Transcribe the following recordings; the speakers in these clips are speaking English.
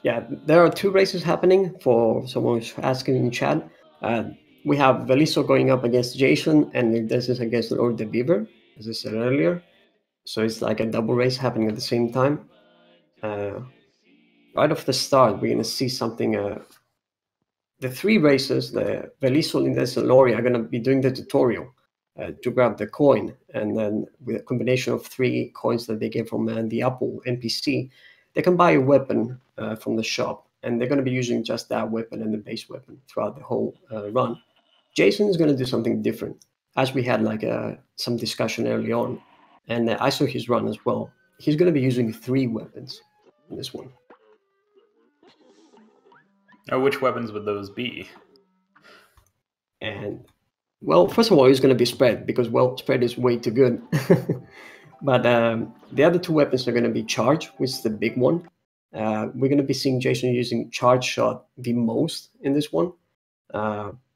Yeah, there are two races happening for someone who's asking in chat. We have Wellisso going up against Jason, and this is against LaurieDeBeaver, as I said earlier. So it's like a double race happening at the same time. Right off the start, we're going to see something. The three races, the Wellisso, Lindes, and Laurie, are going to be doing the tutorial to grab the coin. And then with a combination of 3 coins that they get from the Apple NPC, they can buy a weapon from the shop. And they're going to be using just that weapon and the base weapon throughout the whole run. Jason is going to do something different, as we had like some discussion early on. And I saw his run as well. He's going to be using 3 weapons in this one. Oh, which weapons would those be? And well, first of all, it's going to be spread because, well, spread is way too good. But the other 2 weapons are going to be charge, which is the big one. We're going to be seeing Jason using charge shot the most in this one.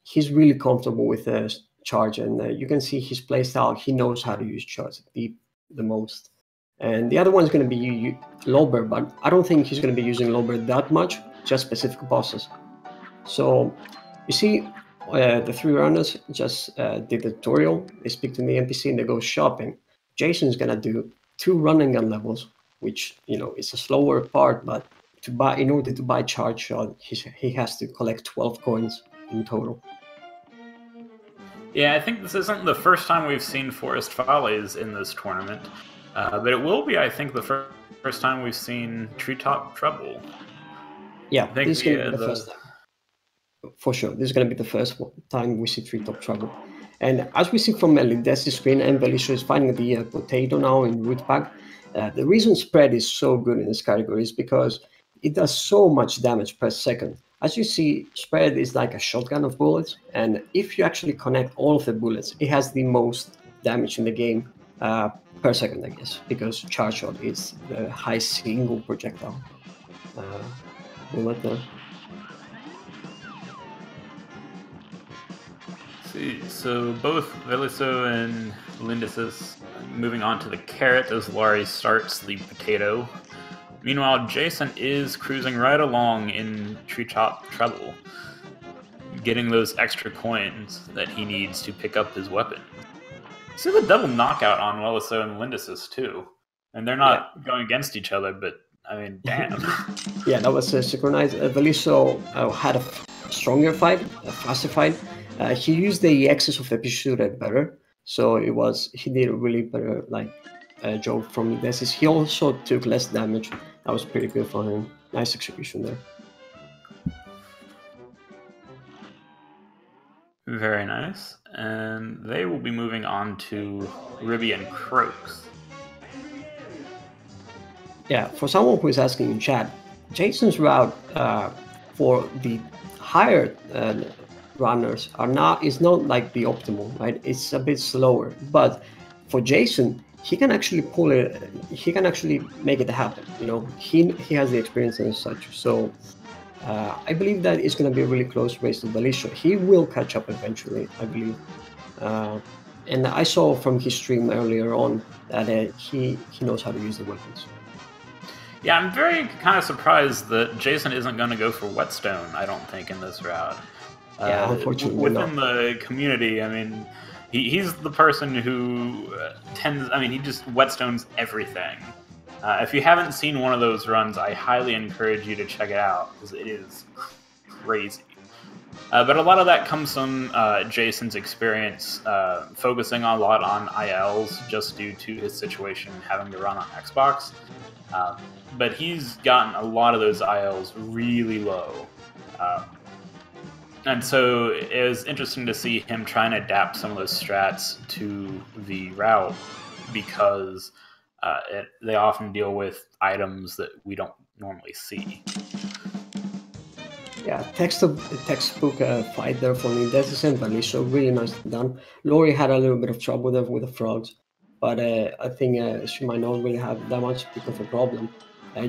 He's really comfortable with charge, and you can see his playstyle. He knows how to use charge the most. And the other one is going to be Lober, but I don't think he's going to be using Lober that much, just specific bosses. So you see, the 3 runners just did the tutorial. They speak to the NPC and they go shopping. Jason's gonna do 2 running gun levels, which is a slower part, but in order to buy charge shot, he has to collect 12 coins in total. Yeah, I think this isn't the first time we've seen Forest Follies in this tournament, but it will be, I think, the first time we've seen Treetop Trouble. Yeah, this is going to be the first time. For sure, this is going to be the first time we see Treetop Trouble. And as we see from Lidesi's screen, and Wellisso is finding the potato now in root pack. The reason spread is so good in this category is because it does so much damage per second. As you see, spread is like a shotgun of bullets, and if you actually connect all of the bullets, it has the most damage in the game per second, I guess, because charge shot is the high single projectile bullet there. So both Wellisso and Lindes moving on to the carrot as Laurie starts the potato. Meanwhile, Jason is cruising right along in Treetop Trouble, getting those extra coins that he needs to pick up his weapon. See the double knockout on Wellisso and Lindes too. And they're not going against each other, but I mean, damn. Yeah, that was synchronized. Wellisso had a stronger fight, a faster fight. He used the excess of the pursuit better, so he did a really better job from this. He also took less damage. That was pretty good for him. Nice execution there. Very nice. And they will be moving on to Ribby and Croaks. Yeah, for someone who is asking in chat, Jason's route for the higher runners is not like the optimal, right? It's a bit slower, but for Jason, he can actually pull it. He can actually make it happen. He has the experience and such. So I believe that it's going to be a really close race to Wellisso. He will catch up eventually, I believe. And I saw from his stream earlier on that he knows how to use the weapons. Yeah, I'm very kind of surprised that Jason isn't going to go for Whetstone, I don't think, in this route. Yeah, unfortunately within the community, I mean, he's the person who he just Whetstones everything. If you haven't seen one of those runs, I highly encourage you to check it out, because it is crazy. But a lot of that comes from Jason's experience focusing a lot on ILs just due to his situation having to run on Xbox. But he's gotten a lot of those ILs really low. And so it was interesting to see him trying to adapt some of those strats to the route, because they often deal with items that we don't normally see. Yeah, textbook fight there for me. That's the Wellisso, really nicely done. Laurie had a little bit of trouble there with the frogs, but I think she might not really have that much of a problem.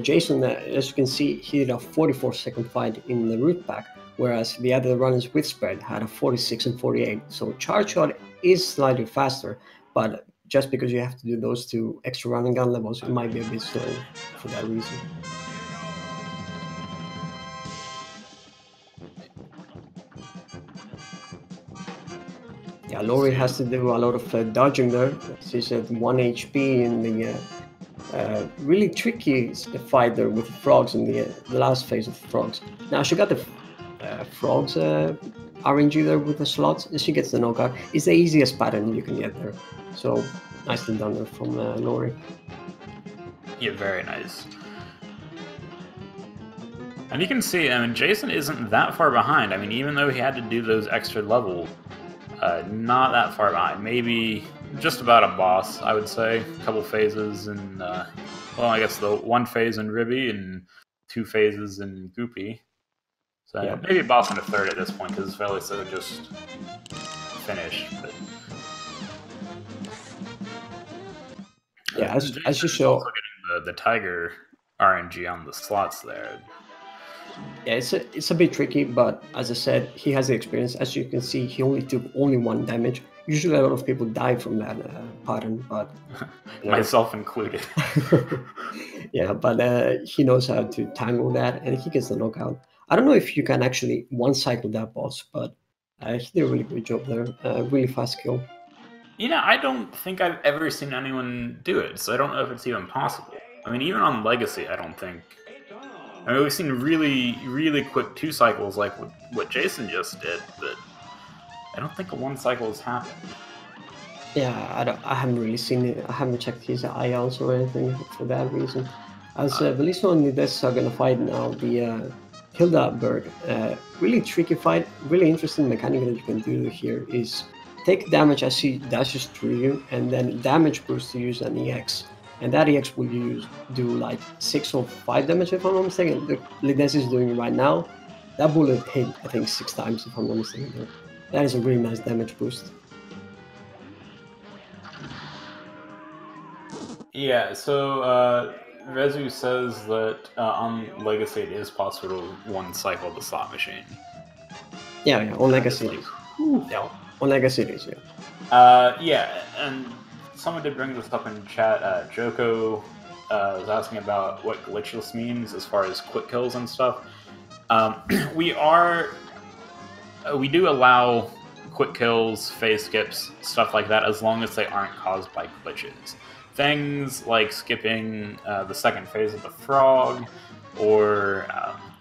Jason, as you can see, he did a 44-second fight in the root pack, whereas the other runners with spread had a 46 and 48. So charge shot is slightly faster, but just because you have to do those 2 extra running gun levels, it might be a bit slow for that reason. Yeah, Laurie has to do a lot of dodging there. She's at 1 HP in the really tricky fight there with the frogs in the last phase of the frogs. Now she got the frogs RNG there with the slots, and she gets the knockout. It's the easiest pattern you can get there. So nicely done there from Laurie. Yeah, very nice. And you can see, I mean, Jason isn't that far behind. I mean, even though he had to do those extra levels, not that far behind. Maybe just about a boss, I would say. A couple phases and, well, I guess the one phase in Ribby and 2 phases in Goopy. So yeah, maybe a boss and a third at this point because Wellisso just finished. But yeah, as you show, getting the tiger RNG on the slots there. Yeah, it's a bit tricky, but as I said, he has the experience. As you can see, he only took 1 damage. Usually, a lot of people die from that pattern, but myself included. Yeah, but he knows how to tangle that, and he gets the knockout. I don't know if you can actually one-cycle that boss, but he did a really good job there. Really fast kill. You know, I don't think I've ever seen anyone do it, so I don't know if it's even possible. I mean, even on Legacy, I don't think. I mean, we've seen really, really quick 2 cycles like what Jason just did, but I don't think a 1 cycle has happened. Yeah, I haven't really seen it. I haven't checked his ILs or anything for that reason. As Wellisso and Lides are gonna fight now, the Hilda bird. Really tricky fight. Really interesting mechanic that you can do here is take damage as he dashes through you, and then damage boost to use an EX. And that EX will do like 6 or 5 damage if I'm not mistaken. The Lides is doing right now. That bullet hit, I think, 6 times if I'm not mistaken. That is a really nice damage boost. Yeah, so Rezu says that on Legacy it is possible to 1 cycle the slot machine. Yeah, on Legacy it is. Yeah, on Legacy it is, yeah. Yeah, and someone did bring this up in chat. Joko was asking about what Glitchless means as far as quick kills and stuff. We do allow quick kills, phase skips, stuff like that, as long as they aren't caused by glitches. Things like skipping the 2nd phase of the frog, or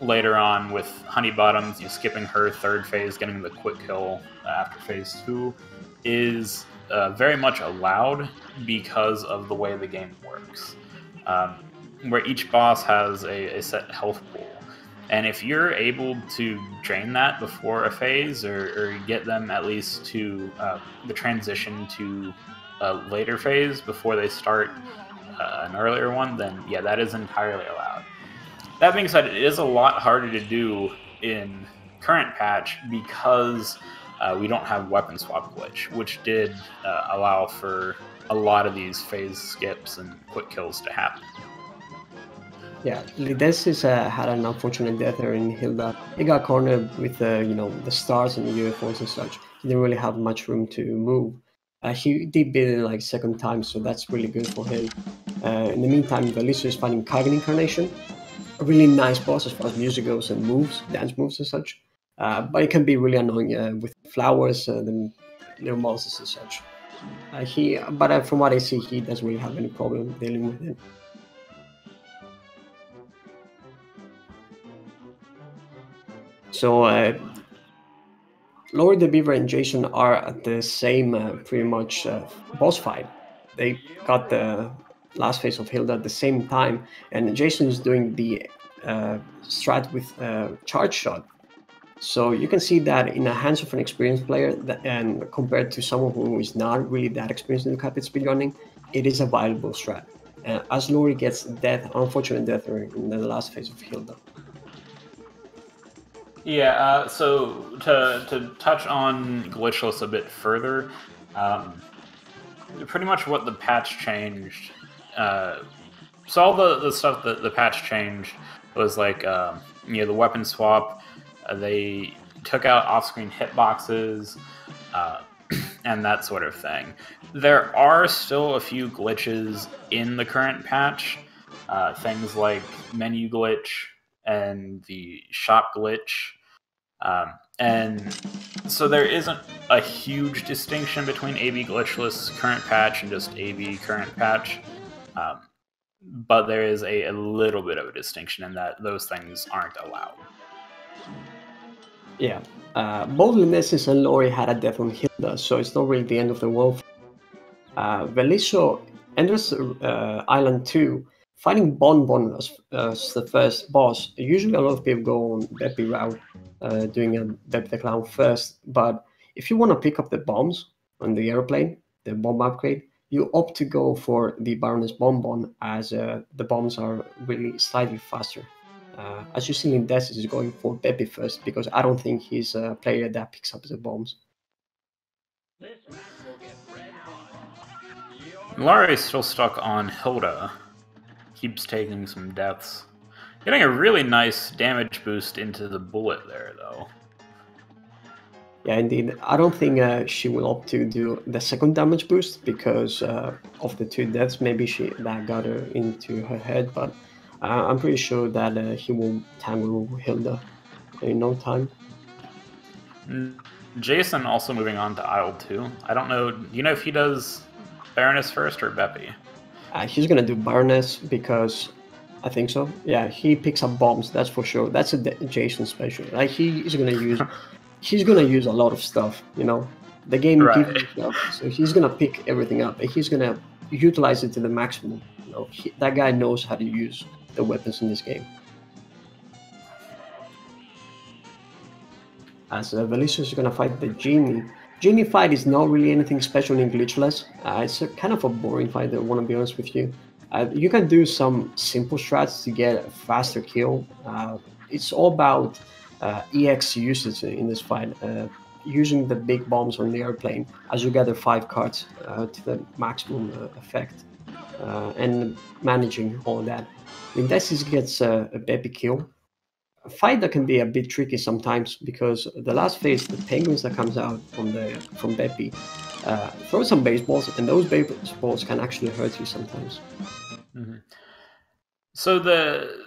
later on with Honeybottoms, skipping her 3rd phase, getting the quick kill after phase 2, is very much allowed because of the way the game works. Where each boss has a set health pool. And if you're able to drain that before a phase, or get them at least to the transition to a later phase before they start an earlier one, then yeah, that is entirely allowed. That being said, it is a lot harder to do in current patch because we don't have weapon swap glitch, which did allow for a lot of these phase skips and quick kills to happen. Yeah, Lides had an unfortunate death there in Hilda. He got cornered with the stars and the UFOs and such. He didn't really have much room to move. He did beat it like 2nd time, so that's really good for him. In the meantime, Wellisso is fighting Kagan Incarnation. A really nice boss as far as music goes and moves, dance moves and such. But it can be really annoying with flowers, the little monsters and such. But from what I see, he doesn't really have any problem dealing with it. So LaurieDeBeaver and Jason are at the same pretty much boss fight. They got the last phase of Hilda at the same time, and Jason is doing the strat with charge shot. So you can see that in the hands of an experienced player, and compared to someone who is not really that experienced in the Cuphead speedrunning, it is a viable strat. As Laurie gets unfortunate death in the last phase of Hilda. Yeah, so to touch on Glitchless a bit further, pretty much what the patch changed. So all the stuff that the patch changed was like the weapon swap. They took out off-screen hitboxes and that sort of thing. There are still a few glitches in the current patch. Things like menu glitch and the shop glitch. And so there isn't a huge distinction between AB Glitchless current patch and just AB current patch. But there is a little bit of a distinction in that those things aren't allowed. Yeah. Both Linessis and Laurie had a death on Hilda, so it's not really the end of the world. Wellisso enters Island 2, fighting Bonbon as the first boss. Usually a lot of people go on Beppy route, doing a Beppy the Clown first, but if you want to pick up the bombs on the airplane, the bomb upgrade, you opt to go for the Baroness Bonbon, as the bombs are really slightly faster. As you see, Lindesis is going for Beppy first, because I don't think he's a player that picks up the bombs. Laurie's still stuck on Hilda. Keeps taking some deaths. Getting a really nice damage boost into the bullet there, though. Yeah, indeed. I don't think she will opt to do the second damage boost because of the 2 deaths. Maybe that got her into her head, but I'm pretty sure that he will tangle Hilda in no time. Jason also moving on to Isle 2. I don't know. Do you know if he does Baroness first or Beppy? He's gonna do Baroness because I think so. Yeah, he picks up bombs. That's for sure. That's a Jason special. Like he's gonna use. He's gonna use a lot of stuff, you know. The game gives him stuff, so he's gonna pick everything up, and he's gonna utilize it to the maximum. You know, that guy knows how to use the weapons in this game. As Wellisso is gonna fight the Genie. Genie fight is not really anything special in Glitchless. It's kind of a boring fight, I want to be honest with you. You can do some simple strats to get a faster kill. It's all about EX usage in this fight, using the big bombs on the airplane as you gather 5 cards to the maximum effect, and managing all that. Lindesis gets a Beppy kill. A fight that can be a bit tricky sometimes because the last phase, the penguins that comes out from Beppy, throw some baseballs, and those baseballs can actually hurt you sometimes. Mm-hmm. So the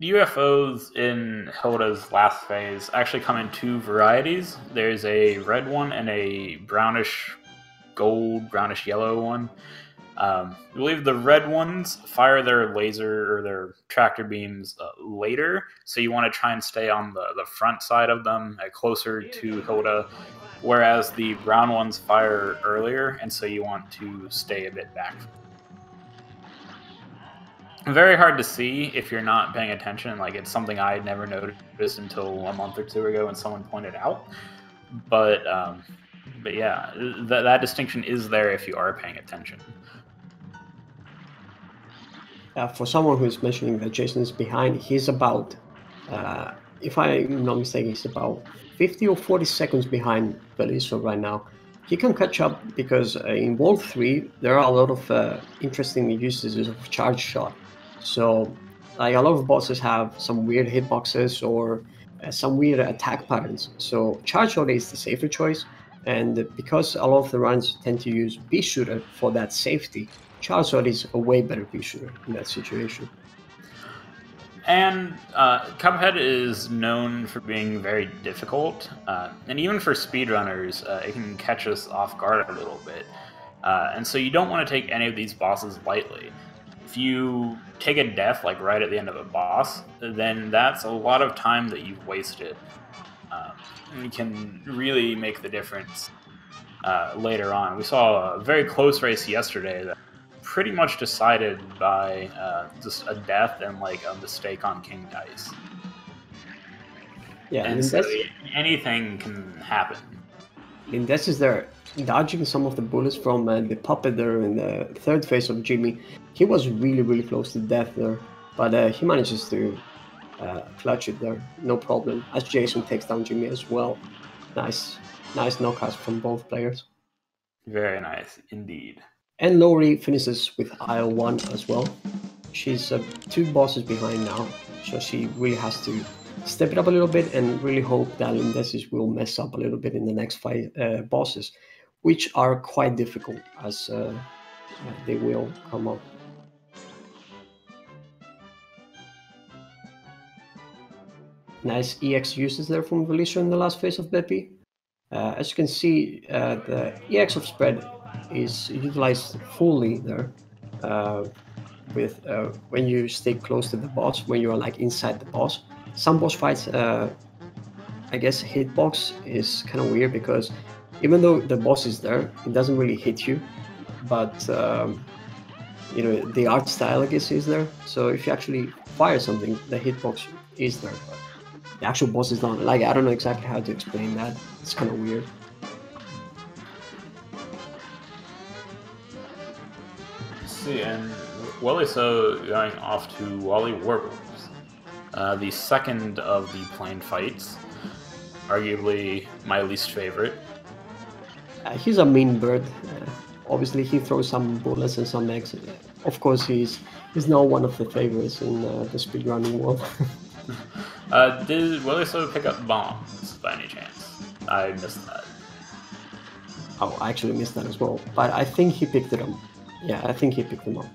UFOs in Hilda's last phase actually come in 2 varieties. There's a red one and a brownish gold, brownish yellow one. I believe the red ones fire their laser or their tractor beams later, so you want to try and stay on the front side of them, closer to Hilda, whereas the brown ones fire earlier, and so you want to stay a bit back. Very hard to see if you're not paying attention. Like, it's something I had never noticed until a month or 2 ago when someone pointed out. But yeah, that distinction is there if you are paying attention. For someone who's mentioning that Jason is behind, he's about, if I'm not mistaken, he's about 50 or 40 seconds behind Wellisso right now. He can catch up because in World 3, there are a lot of interesting uses of charge shot. So, like, a lot of bosses have some weird hitboxes or some weird attack patterns. So, charge shot is the safer choice. And because a lot of the runs tend to use pea shooter for that safety, charge shot is a way better pea shooter in that situation. And Cuphead is known for being very difficult, and even for speedrunners, it can catch us off guard a little bit. And so you don't want to take any of these bosses lightly. If you take a death like right at the end of a boss, then that's a lot of time that you've wasted. And it can really make the difference later on. We saw a very close race yesterday that pretty much decided by just a death and like a mistake on King Dice. Yeah, and so anything can happen. Lindes is there dodging some of the bullets from the puppet there in the 3rd phase of Jimmy. He was really close to death there, but he manages to clutch it there, no problem, as Jason takes down Jimmy as well. Nice knockouts from both players. Very nice indeed. And Laurie finishes with Isle 1 as well. She's 2 bosses behind now, so she really has to step it up a little bit and really hope that Lindesis will mess up a little bit in the next 5 bosses, which are quite difficult as they will come up. nice EX uses there from Wellisso in the last phase of Beppy. As you can see, the EX of spread is utilized fully there with when you stay close to the boss, when you are like inside the boss. Some boss fights, I guess hitbox is kind of weird because even though the boss is there, it doesn't really hit you, but you know, the art style I guess is there. So if you actually fire something, the hitbox is there. But the actual boss is not. Like, I don't know exactly how to explain that. It's kind of weird. Let's see, and Wellisso going off to Wally Warbles, the second of the plane fights, arguably my least favorite. He's a mean bird. Obviously, he throws some bullets and some eggs. Of course, he's not one of the favorites in the speedrunning world. Did Wellisso pick up bombs by any chance? I missed that. Oh, I actually missed that as well. But I think he picked it up. Yeah, I think he picked them up.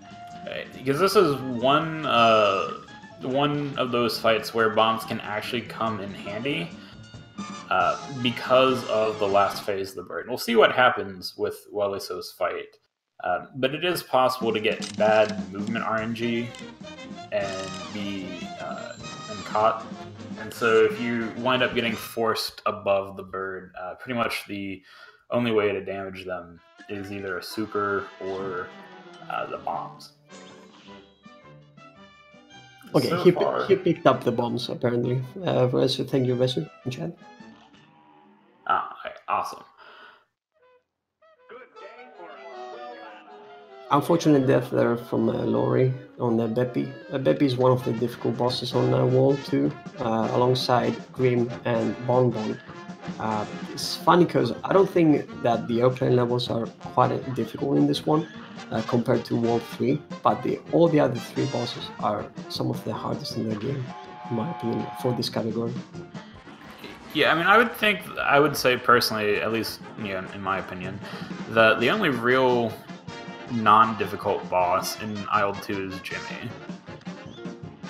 Right, because this is one of those fights where bombs can actually come in handy because of the last phase of the bird. We'll see what happens with Wellisso's fight. But it is possible to get bad movement RNG and be caught. And so if you wind up getting forced above the bird, pretty much the only way to damage them is either a super or the bombs. Okay, So he picked up the bombs apparently. Resu, thank you, Resu, in chat. Okay, awesome. Unfortunate death there from Laurie on the Beppy. Beppy is one of the difficult bosses on Wall 2, alongside Grim and Bonbon. It's funny because I don't think that the airplane levels are quite difficult in this one compared to Wall 3, but all the other 3 bosses are some of the hardest in the game, in my opinion, for this category. Yeah, I mean, I would say personally, at least in my opinion, that the only real non-difficult boss in Isle 2 is Jimmy.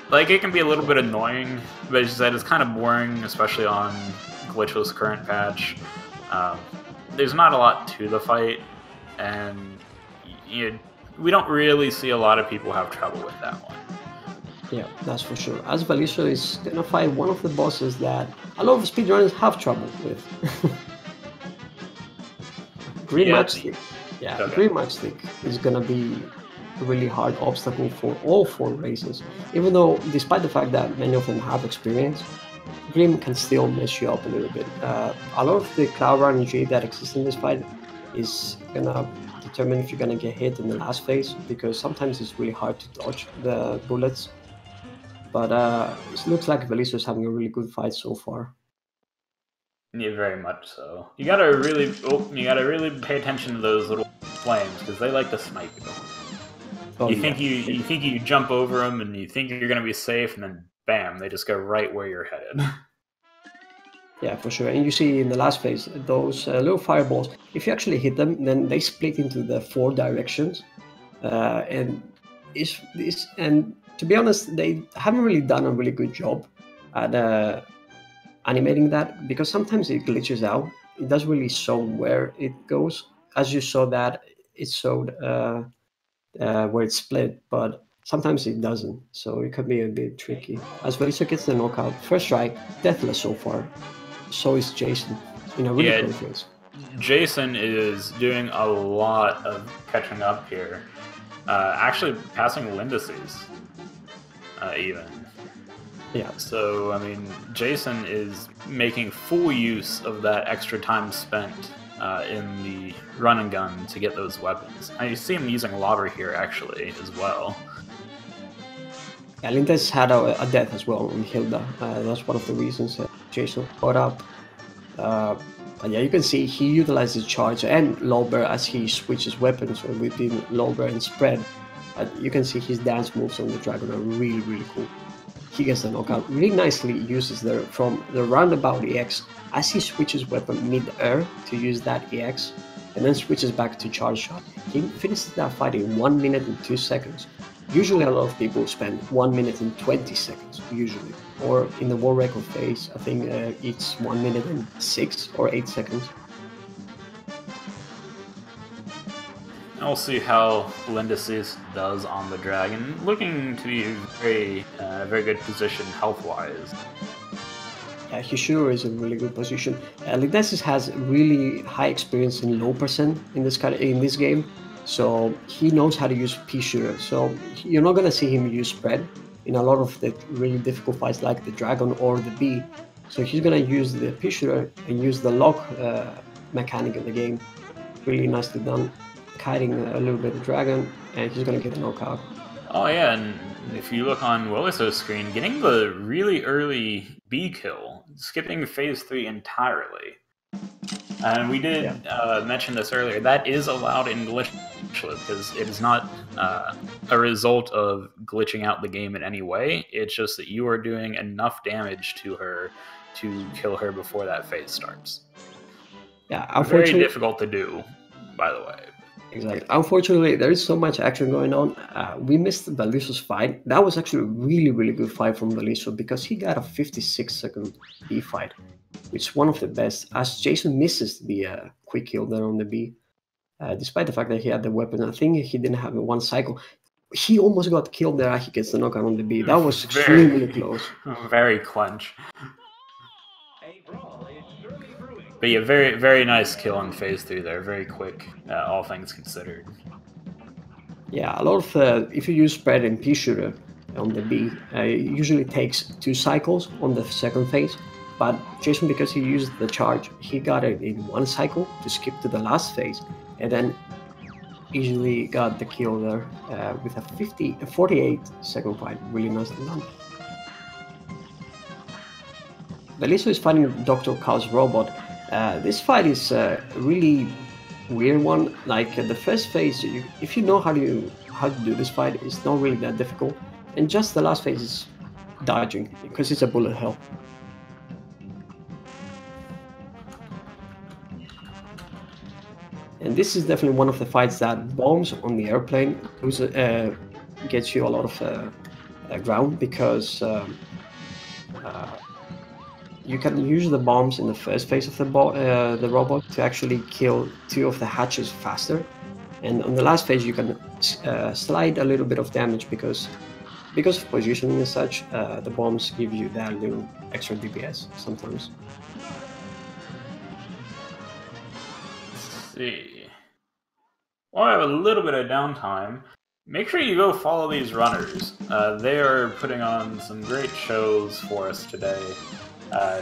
Like, it can be a little bit annoying, but it's kind of boring, especially on Glitchless current patch. There's not a lot to the fight, and we don't really see a lot of people have trouble with that one. Yeah, that's for sure. As Wellisso is gonna fight one of the bosses that a lot of speedrunners have trouble with. Green Matchstick. Yeah, okay. Green Matchstick is gonna be a really hard obstacle for all 4 races. Even though, despite the fact that many of them have experience, Grim can still mess you up a little bit. A lot of the cloud RNG that exists in this fight is gonna determine if you're gonna get hit in the last phase, because sometimes it's really hard to dodge the bullets. But it looks like Wellisso is having a really good fight so far. Yeah, very much so. You gotta really pay attention to those little flames because they like to snipe you. Oh, you think you jump over them and you think you're gonna be safe, and then bam, they just go right where you're headed. Yeah, for sure. And you see in the last phase, those little fireballs, if you actually hit them, then they split into the 4 directions. And to be honest, they haven't really done a really good job at animating that, because sometimes it glitches out. It doesn't really show where it goes. As you saw that, it showed where it's split, but sometimes it doesn't. So it could be a bit tricky. As Wellisso gets the knockout, first try, deathless so far. So is Jason in a really close race. Jason is doing a lot of catching up here. Actually passing Lindices, even. Yeah. So, I mean, Jason is making full use of that extra time spent in the run and gun to get those weapons. I see him using lobber here, actually, as well. Yeah, Lindes had a death as well on Hilda. That's one of the reasons that Jason caught up. But yeah, you can see he utilizes charge and lobber as he switches weapons between lobber and spread. You can see his dance moves on the dragon are really, really cool. He gets the knockout really nicely, uses from the roundabout EX as he switches weapon mid-air to use that EX, and then switches back to charge shot. He finishes that fight in 1 minute and 2 seconds. Usually a lot of people spend 1 minute and 20 seconds, usually. Or in the world record phase, I think it's 1 minute and 6 or 8 seconds. And we'll see how Lendesis does on the dragon. Looking to be very good position health-wise. Yeah, he sure is in a really good position. Lendesis has really high experience in low percent in this game, so he knows how to use P-Shooter. So you're not gonna see him use spread in a lot of the really difficult fights like the dragon or the bee. So he's gonna use the P-Shooter and use the lock mechanic in the game. Really nicely done, kiting a little bit of dragon, and he's gonna get a knockout. Oh yeah, and if you look on Wellisso's screen, getting the really early B kill, skipping phase 3 entirely. And we did mention this earlier, that is allowed in Glitchless, because it is not a result of glitching out the game in any way, it's just that you are doing enough damage to her to kill her before that phase starts. Yeah, unfortunately, very difficult to do, by the way. Exactly. Unfortunately, there is so much action going on. We missed Wellisso's fight. That was actually a really good fight from Wellisso because he got a 56-second B fight, which is one of the best. As Jason misses the quick kill there on the B, despite the fact that he had the weapon. I think he didn't have one cycle. He almost got killed there. He gets the knockout on the B. That was extremely close. Very clench. But yeah, very nice kill on phase 3 there. Very quick, all things considered. Yeah, a lot of if you use spread and P-Shooter on the B, it usually takes 2 cycles on the second phase. But Jason, because he used the charge, he got it in 1 cycle to skip to the last phase, and then easily got the kill there with a 48-second fight. Really nicely done. Wellisso is fighting Dr. Carl's robot. This fight is a really weird one. Like the first phase, if you know how to do this fight, it's not really that difficult. And just the last phase is dodging because it's a bullet hell. And this is definitely one of the fights that bombs on the airplane gets you a lot of ground because you can use the bombs in the first phase of the robot to actually kill 2 of the hatches faster, and on the last phase you can slide a little bit of damage because of positioning and such. The bombs give you that little extra DPS sometimes. Let's see. While I have a little bit of downtime, make sure you go follow these runners. They are putting on some great shows for us today.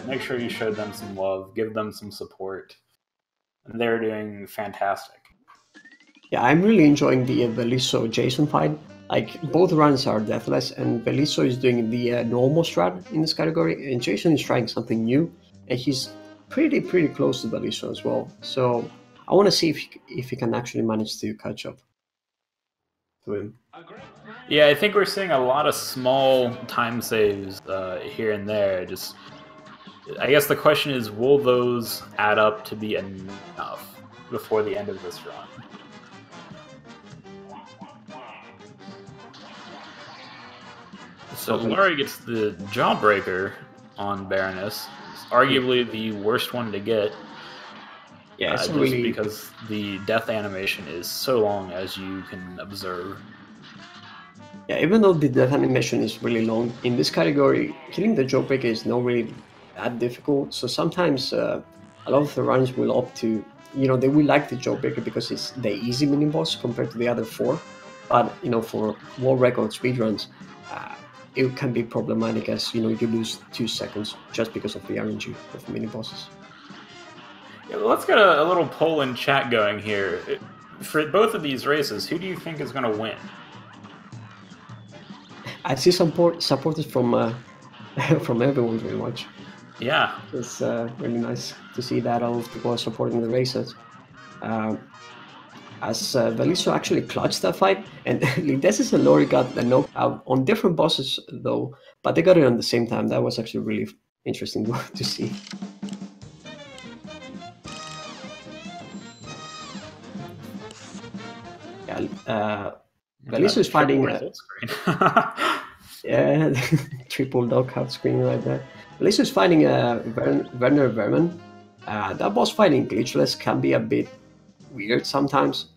Make sure you show them some love, give them some support. They're doing fantastic. Yeah, I'm really enjoying the Wellisso Jason fight. Like, both runs are deathless, and Wellisso is doing the normal strat in this category, and Jason is trying something new, and he's pretty close to Wellisso as well. So I want to see if he can actually manage to catch up to him. Yeah, I think we're seeing a lot of small time saves here and there. Just, I guess the question is, will those add up to be enough before the end of this run? So Laurie gets the Jawbreaker on Baroness. It's arguably the worst one to get. Yeah, it's just really... because the death animation is so long, as you can observe. Yeah, even though the death animation is really long, in this category, killing the Jawbreaker is not really that difficult. So sometimes a lot of the runs will opt to, they will like the Jawbreaker because it's the easy mini boss compared to the other 4. But for world record speedruns, it can be problematic as you lose 2 seconds just because of the RNG of mini bosses. Yeah, well, let's get a little poll in chat going here. For both of these races, who do you think is going to win? I see supporters from from everyone pretty much. Yeah, it's really nice to see that all people are supporting the races. As Wellisso actually clutched that fight, and Lindesis and Laurie got the knockout on different bosses though, but they got it on the same time. That was actually really interesting to see. Yeah, Wellisso is fighting... result screen. Yeah, triple knockout screen right there. Wellisso is fighting Werner Verman. That boss fight in Glitchless can be a bit weird sometimes.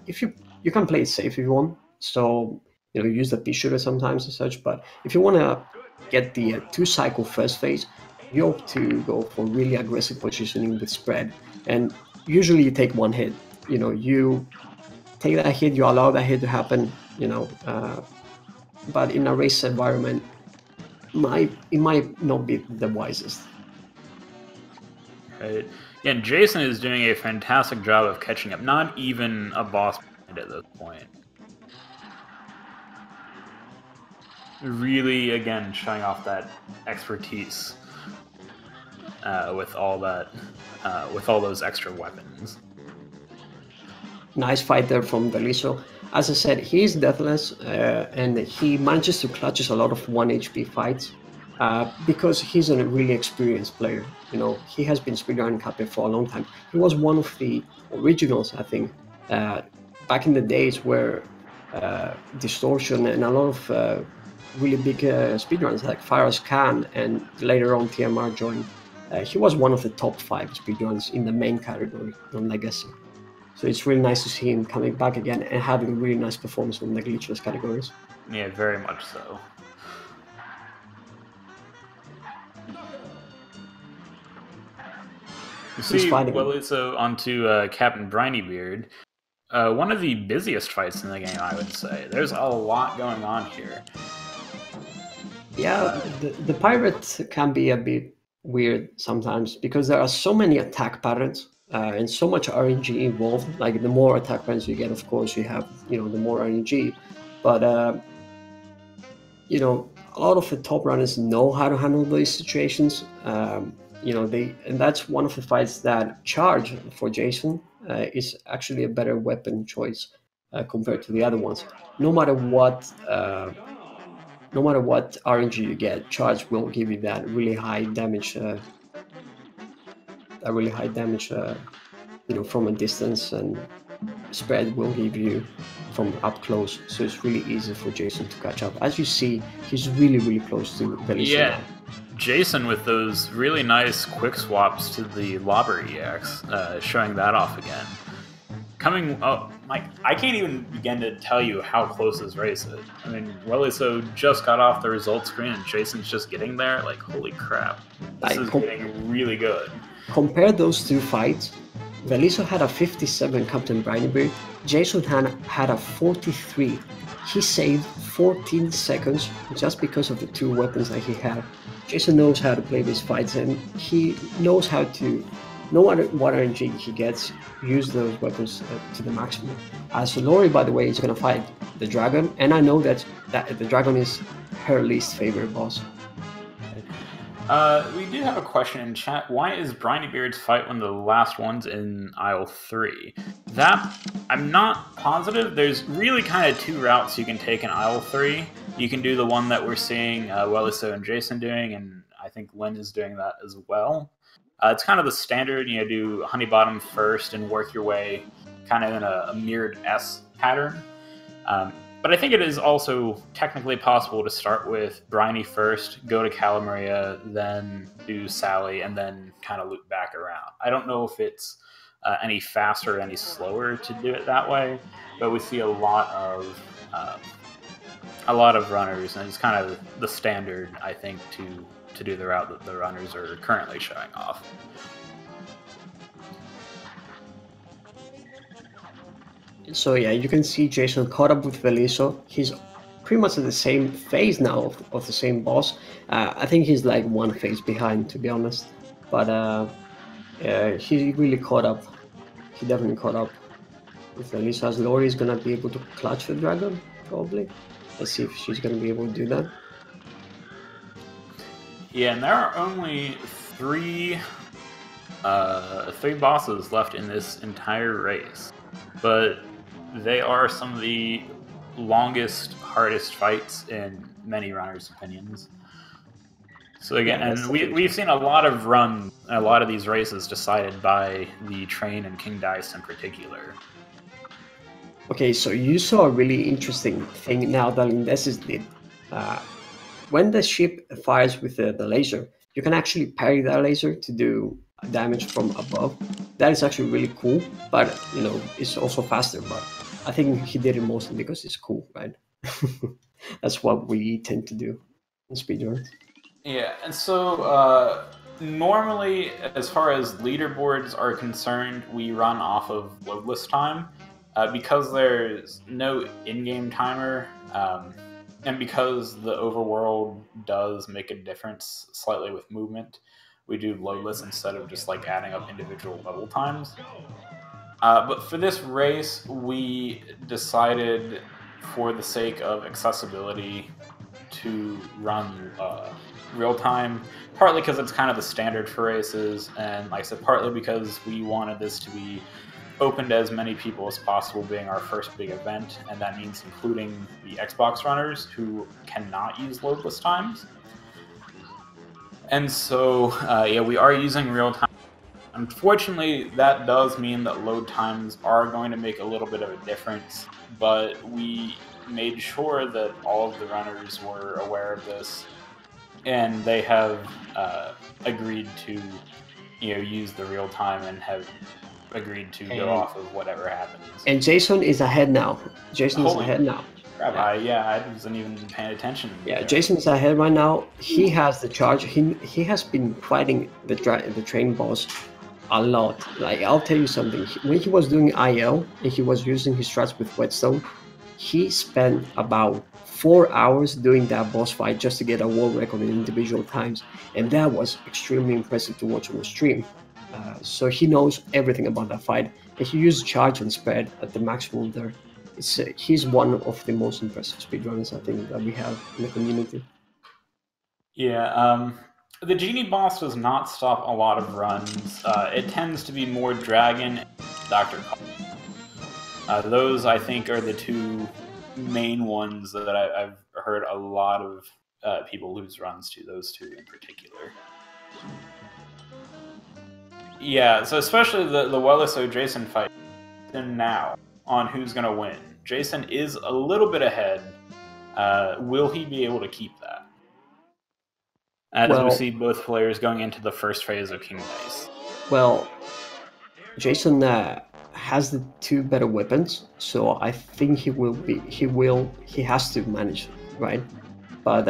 If you can play it safe if you want, so use the pea shooter sometimes and such. But if you want to get the 2-cycle first phase, you opt to go for really aggressive positioning with spread, and usually you take one hit. You take that hit, you allow that hit to happen. But in a race environment, it might not be the wisest. Right. Yeah, and Jason is doing a fantastic job of catching up. Not even a boss at this point. Really, again, showing off that expertise with all those extra weapons. Nice fight there from Wellisso. As I said, he is deathless, and he manages to clutches a lot of 1 HP fights because he's a really experienced player. He has been speedrunning Cuphead for a long time. He was one of the originals, I think, back in the days where Distortion and a lot of really big speedrunners like Faraz Khan and later on TMR joined. He was one of the top 5 speedrunners in the main category on Legacy. So it's really nice to see him coming back again and having a really nice performance from the Glitchless categories. Yeah, very much so. You see, Wellisso onto Captain Brinybeard. One of the busiest fights in the game, I would say. There's a lot going on here. Yeah, the pirate can be a bit weird sometimes because there are so many attack patterns and so much RNG involved. Like the more attack patterns you get, of course, you have the more RNG. But a lot of the top runners know how to handle these situations. And that's one of the fights that Charge for Jason is actually a better weapon choice compared to the other ones. No matter what RNG you get, Charge will give you that really high damage. From a distance, and spread will give you from up close. So it's really easy for Jason to catch up. As you see, he's really, really close to Wellisso. Yeah, Jason with those really nice quick swaps to the Lobber EX, showing that off again. I can't even begin to tell you how close this race is. I mean, Wellisso just got off the results screen and Jason's just getting there. Like, holy crap. This is getting really good. Compare those two fights. Wellisso had a 57 Captain Brinybeard. Jason had a 43. He saved 14 seconds just because of the 2 weapons that he had. Jason knows how to play these fights, and he knows how to, no matter what RNG he gets, use those weapons to the maximum. So Laurie, by the way, is going to fight the dragon, and I know that the dragon is her least favorite boss. We do have a question in chat. Why is Brinybeard's fight one of the last ones in Aisle 3? That, I'm not positive. There's really kind of 2 routes you can take in Aisle 3. You can do the one that we're seeing Wellisso and Jason doing, and I think Lynn is doing that as well. It's kind of the standard, do Honey Bottom first and work your way kind of in a mirrored S pattern. But I think it is also technically possible to start with Briny first, go to Calamaria, then do Sally, and then kind of loop back around. I don't know if it's any faster or any slower to do it that way, but we see a lot of runners, and it's kind of the standard, I think, to do the route that the runners are currently showing off. So yeah, you can see Jason caught up with Wellisso. He's pretty much at the same phase now of the same boss. I think he's like 1 phase behind, to be honest. But he really caught up. He definitely caught up with Wellisso. As Laurie is gonna be able to clutch the dragon, probably. Let's see if she's gonna be able to do that. Yeah, and there are only 3 bosses left in this entire race. But they are some of the longest, hardest fights in many runners' opinions. So again, and we've seen a lot of these races decided by the Train and King Dice in particular. Okay, so you saw a really interesting thing now that Indesis did. When the ship fires with the laser, you can actually parry that laser to do damage from above. That is actually really cool, but it's also faster. But I think he did it mostly because it's cool, right? That's what we tend to do in speedruns. Yeah, and so normally, as far as leaderboards are concerned, we run off of loadless time because there's no in-game timer, and because the overworld does make a difference slightly with movement. We do loadless instead of just like adding up individual level times. But for this race, we decided, for the sake of accessibility, to run real time, partly because it's kind of the standard for races, and like I said, partly because we wanted this to be open to as many people as possible, being our first big event, and that means including the Xbox runners who cannot use loadless times. And so, yeah, we are using real time. Unfortunately, that does mean that load times are going to make a little bit of a difference, but we made sure that all of the runners were aware of this, and they have agreed to use the real time and have agreed to go off of whatever happens. And Jason is ahead now. Jason is ahead now. Crap, I wasn't even paying attention. Yeah, Jason is ahead right now. He has the charge. He has been fighting the train boss a lot. Like, I'll tell you something. When he was doing IL and he was using his strats with Whetstone, he spent about 4 hours doing that boss fight just to get a world record in individual times, and that was extremely impressive to watch on the stream. So he knows everything about that fight, and he used charge and spread at the maximum there. He's one of the most impressive speedrunners I think that we have in the community. Yeah, the Genie boss does not stop a lot of runs. It tends to be more Dragon and Dr. Those, I think, are the two main ones that I've heard a lot of people lose runs to, those two in particular. Yeah, so especially the Wellisso Jason fight now on who's going to win. Jason is a little bit ahead. Will he be able to keep that? As we see both players going into the first phase of King Dice. Well, Jason has the two better weapons, so I think he has to manage, right? But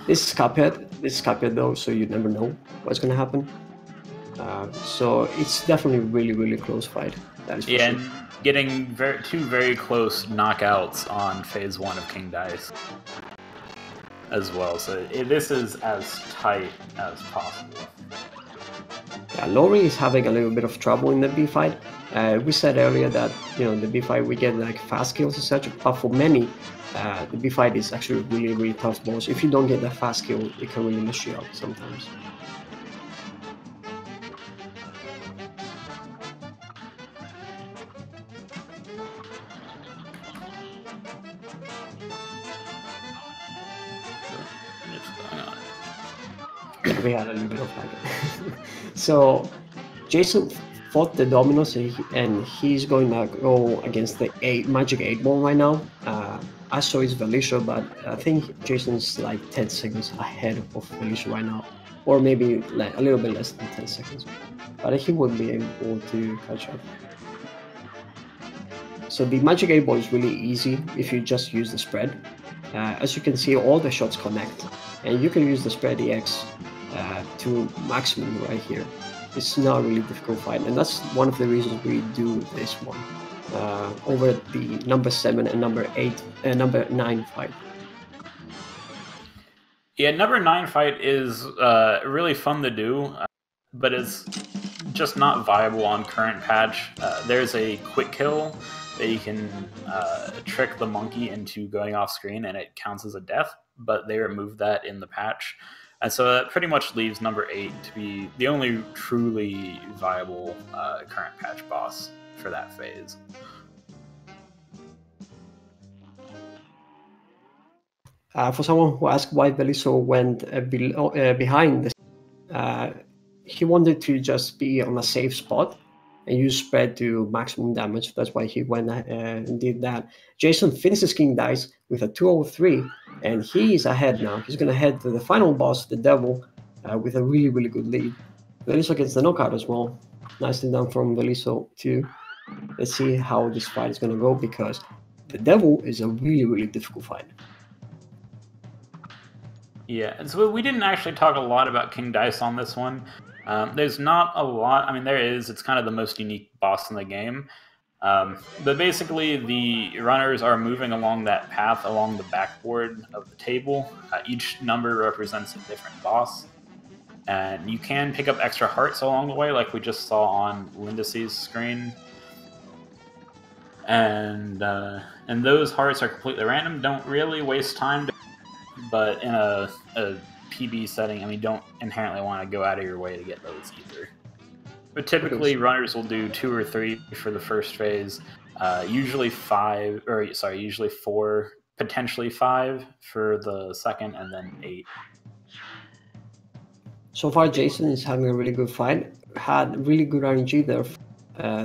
this is Cuphead though, so you never know what's gonna happen. So it's definitely really, really close fight. That is for sure. And getting two very close knockouts on phase 1 of King Dice as well. So this is as tight as possible. Yeah, Laurie is having a little bit of trouble in the B fight. We said earlier that the B fight we get like fast kills and such, but for many, the B fight is actually really, really tough boss. If you don't get that fast kill, it can really mess you up sometimes. We had a little bit of lag. So Jason fought the Dominos and he's going to go against the Magic 8 Ball right now. I saw his Wellisso, but I think Jason's like 10 seconds ahead of Wellisso right now, or maybe like a little bit less than 10 seconds, but he will be able to catch up. So the Magic 8 Ball is really easy if you just use the spread. As you can see, all the shots connect, and you can use the spread EX to maximum right here. It's not a really difficult fight, and that's one of the reasons we do this one over the number 7 and number 9 fight. Yeah, number 9 fight is really fun to do, but it's just not viable on current patch. There's a quick kill that you can trick the monkey into going off screen, and it counts as a death, but they removed that in the patch. And so that pretty much leaves number 8 to be the only truly viable current patch boss for that phase. For someone who asked why Wellisso went behind this, he wanted to just be on a safe spot. and use spread to maximum damage. That's why he went and did that. Jason finishes King Dice with a 203, and he is ahead now. He's going to head to the final boss, the Devil, with a really, really good lead. Wellisso gets the knockout as well. Nicely done from Wellisso too. Let's see how this fight is going to go, because the Devil is a really, really difficult fight. Yeah, and so we didn't actually talk a lot about King Dice on this one. There's not a lot. I mean, there is. It's kind of the most unique boss in the game. But basically, the runners are moving along that path along the backboard of the table. Each number represents a different boss. And you can pick up extra hearts along the way, like we just saw on Lindis's screen. And those hearts are completely random. Don't really waste time. But in a PB setting, I mean, don't inherently want to go out of your way to get those either. But typically, runners will do 2 or 3 for the first phase. Usually 4, potentially 5 for the second, and then 8. So far, Jason is having a really good fight. Had really good RNG there,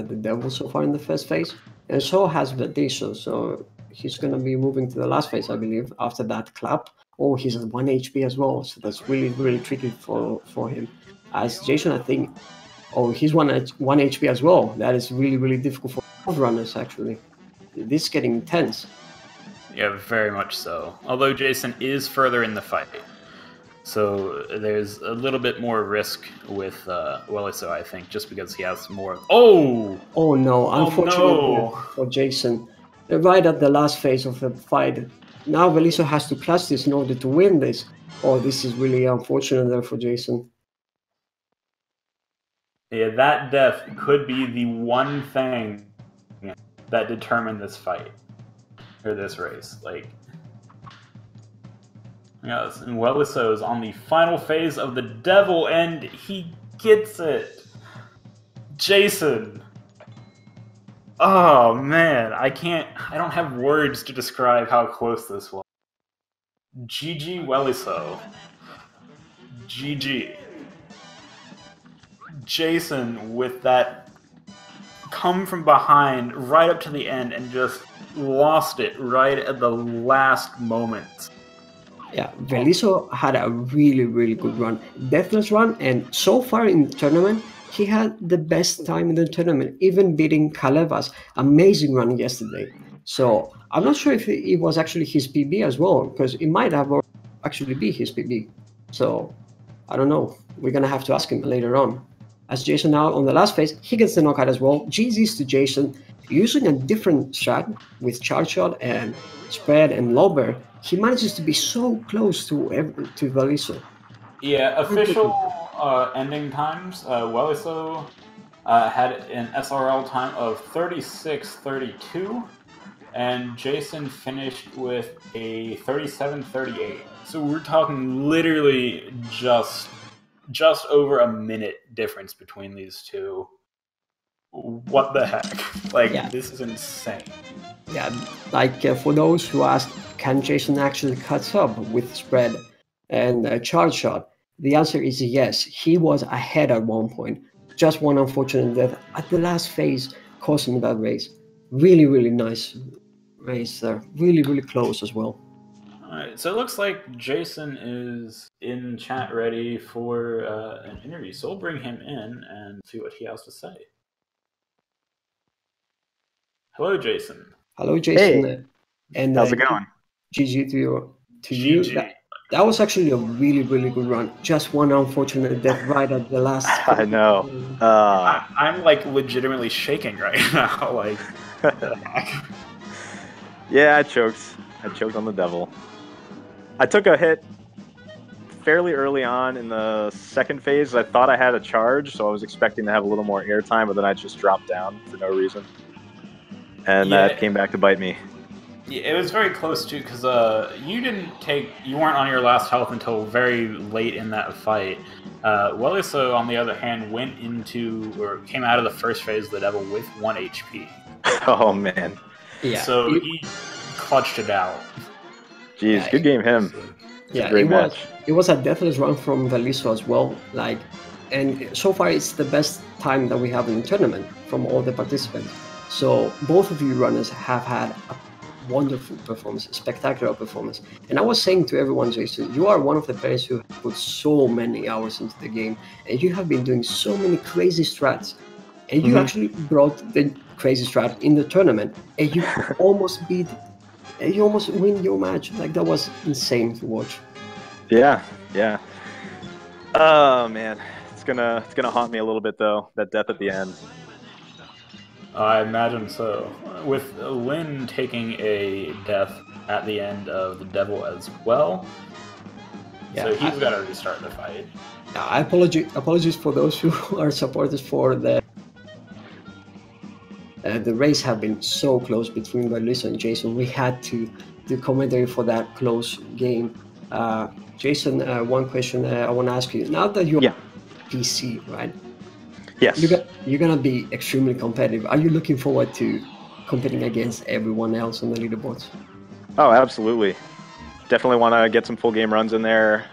the Devil so far in the first phase, and so has Wellisso. So he's going to be moving to the last phase, I believe, after that clap. Oh, he's at 1 HP as well, so that's really, really tricky for him. As Jason, I think, oh, he's 1 HP as well. That is really, really difficult for both runners, actually. This is getting intense. Yeah, very much so. Although Jason is further in the fight. So there's a little bit more risk with Wellisso, I think, just because he has more... Oh! Oh, no. Unfortunately for Jason. Right at the last phase of the fight. Now Wellisso has to clutch this in order to win this. Oh, this is really unfortunate there for Jason. Yeah, that death could be the one thing that determined this fight. Or this race. Like... Yes, and Wellisso is on the final phase of the Devil, and he gets it. Jason. Oh, man. I don't have words to describe how close this was. GG Wellisso. GG. Jason with that come from behind right up to the end and just lost it right at the last moment. Yeah, Wellisso had a really, really good run. Deathless run, and so far in the tournament, he had the best time in the tournament, even beating Kaleva's amazing run yesterday. So I'm not sure if it was actually his PB as well, because it might have actually be his PB. So I don't know. We're going to have to ask him later on. As Jason now on the last phase, he gets the knockout as well. GG's to Jason. Using a different strat with Charge Shot and Spread and Lobber, he manages to be so close to Wellisso. Yeah, official ending times. Wellisso had an SRL time of 36:32, and Jason finished with a 37:38. So we're talking literally just over a minute difference between these two. What the heck? Like, yeah. This is insane. Yeah, like for those who ask, can Jason actually catch up with Spread and Charge Shot? The answer is yes. He was ahead at one point. Just one unfortunate death at the last phase cost him that race. Really, really nice race there. Really, really close as well. Alright, so it looks like Jason is in chat ready for an interview. So we'll bring him in and see what he has to say. Hello, Jason. Hello, Jason. Hey. And how's it going? GG to you. That was actually a really, really good run. Just one unfortunate death right at the last. I know. I'm like legitimately shaking right now. Like, yeah, I choked. I choked on the Devil. I took a hit fairly early on in the second phase. I thought I had a charge, so I was expecting to have a little more airtime, but then I just dropped down for no reason. And that came back to bite me. Yeah, it was very close too, because you weren't on your last health until very late in that fight. Wellisso, on the other hand, came out of the first phase of the Devil with 1 HP. Oh man. Yeah. So he clutched it out. Jeez, good game him. Yeah, it was a deathless run from Wellisso as well. Like, and so far it's the best time that we have in the tournament from all the participants. So both of you runners have had a wonderful performance, spectacular performance. And I was saying to everyone, Jason, you are one of the players who have put so many hours into the game, and you have been doing so many crazy strats. And you actually brought the crazy strat in the tournament, and you almost win your match. Like, that was insane to watch. Yeah. Oh man, it's gonna haunt me a little bit though. That death at the end. I imagine so. With Lynn taking a death at the end of the devil as well, so he's got to restart the fight. I apologize for those who are supporters for the race have been so close between Wellisso and Jason. We had to do commentary for that close game. Jason, one question I want to ask you. Now that you're PC, right? Yes. You're going to be extremely competitive. Are you looking forward to competing against everyone else on the leaderboards? Oh, absolutely. Definitely want to get some full game runs in there.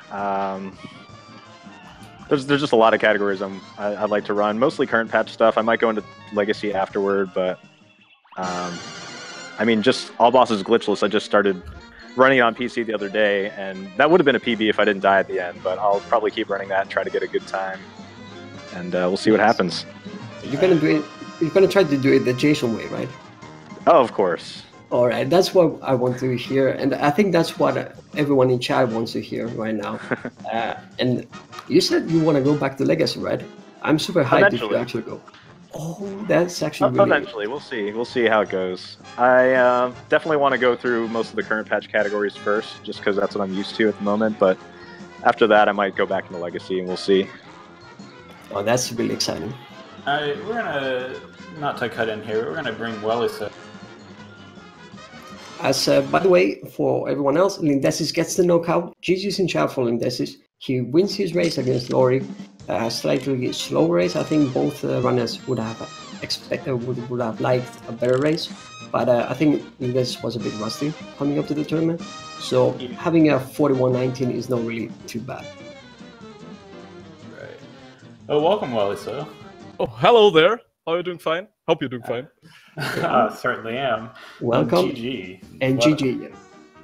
There's just a lot of categories I'd like to run. Mostly current patch stuff. I might go into Legacy afterward, but I mean, just All Bosses Glitchless. I just started running it on PC the other day, and that would have been a PB if I didn't die at the end. But I'll probably keep running that and try to get a good time, and we'll see what happens. You're gonna do it. You're gonna try to do it the Jason way, right? Oh, of course. All right, that's what I want to hear, and I think that's what everyone in chat wants to hear right now. And you said you want to go back to Legacy, right? I'm super hyped if you actually go. Oh, that's actually really... Eventually, we'll see. We'll see how it goes. I definitely want to go through most of the current patch categories first, just because that's what I'm used to at the moment. But after that, I might go back into Legacy, and we'll see. Oh, that's really exciting. We're gonna, not to cut in here, we're gonna bring Wellisso. As by the way, for everyone else, Lindesis gets the knockout. GG's in chat for Lindesis. He wins his race against Laurie. Slightly slow race. I think both runners would have expected, would have liked a better race. But I think Lindesis was a bit rusty coming up to the tournament. So having a 41-19 is not really too bad. Right. Oh, welcome, Wellisso. Oh, hello there. How are you doing? Fine. Hope you're doing fine. Certainly am. Welcome. GG. And GG.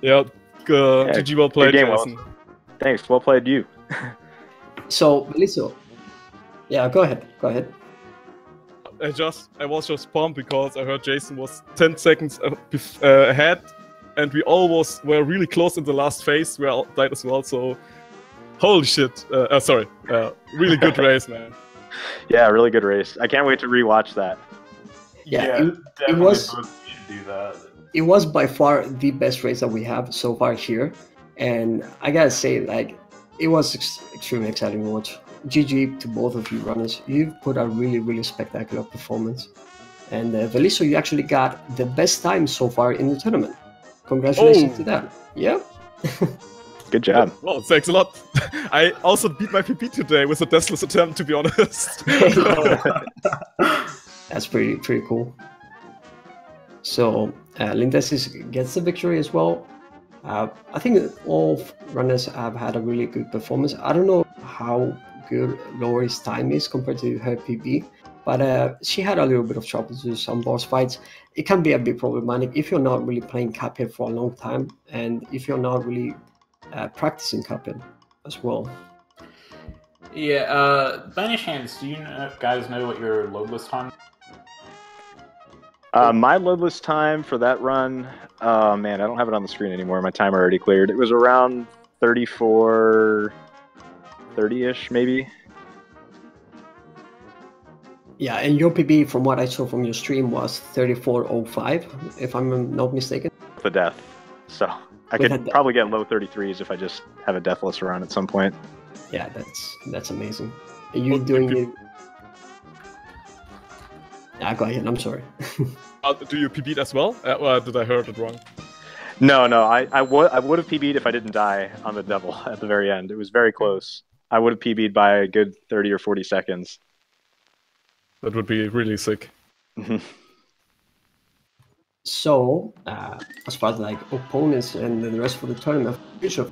Yeah, GG, well played, game, Jason. Thanks, well played, you. So, Wellisso. Yeah, go ahead. I was just pumped because I heard Jason was 10 seconds ahead, and we almost were really close in the last phase. We all died as well, so holy shit. Really good race, man. Yeah, really good race. I can't wait to rewatch that. Yeah, it was. Do that. It was by far the best race that we have so far here, and I gotta say, like, it was extremely exciting to watch. GG to both of you runners. You've put a really, really spectacular performance, and Wellisso, you actually got the best time so far in the tournament. Congratulations to that. Yeah. Good job. Well, thanks a lot. I also beat my PB today with a deathless attempt, to be honest. That's pretty cool. So Lindesis gets the victory as well. I think all runners have had a really good performance. I don't know how good Laurie's time is compared to her PB, but she had a little bit of trouble with some boss fights. It can be a bit problematic if you're not really playing Cuphead for a long time, and if you're not really practicing Cuphead as well. Yeah, by any chance, do you guys know what your loadless time? My loadless time for that run, man, I don't have it on the screen anymore. My timer already cleared. It was around 34, 30-ish, maybe. Yeah, and your PB, from what I saw from your stream, was 34.05, if I'm not mistaken. With a death. So I could probably get low 33s if I just have a deathless run at some point. Yeah, that's amazing. Are you doing it? Yeah, go ahead. I'm sorry. Do you PB'd as well? Or did I heard it wrong? No. I would have PB'd if I didn't die on the devil at the very end. It was very close. I would have PB'd by a good 30 or 40 seconds. That would be really sick. So, as far as like opponents and the rest for the tournament, which of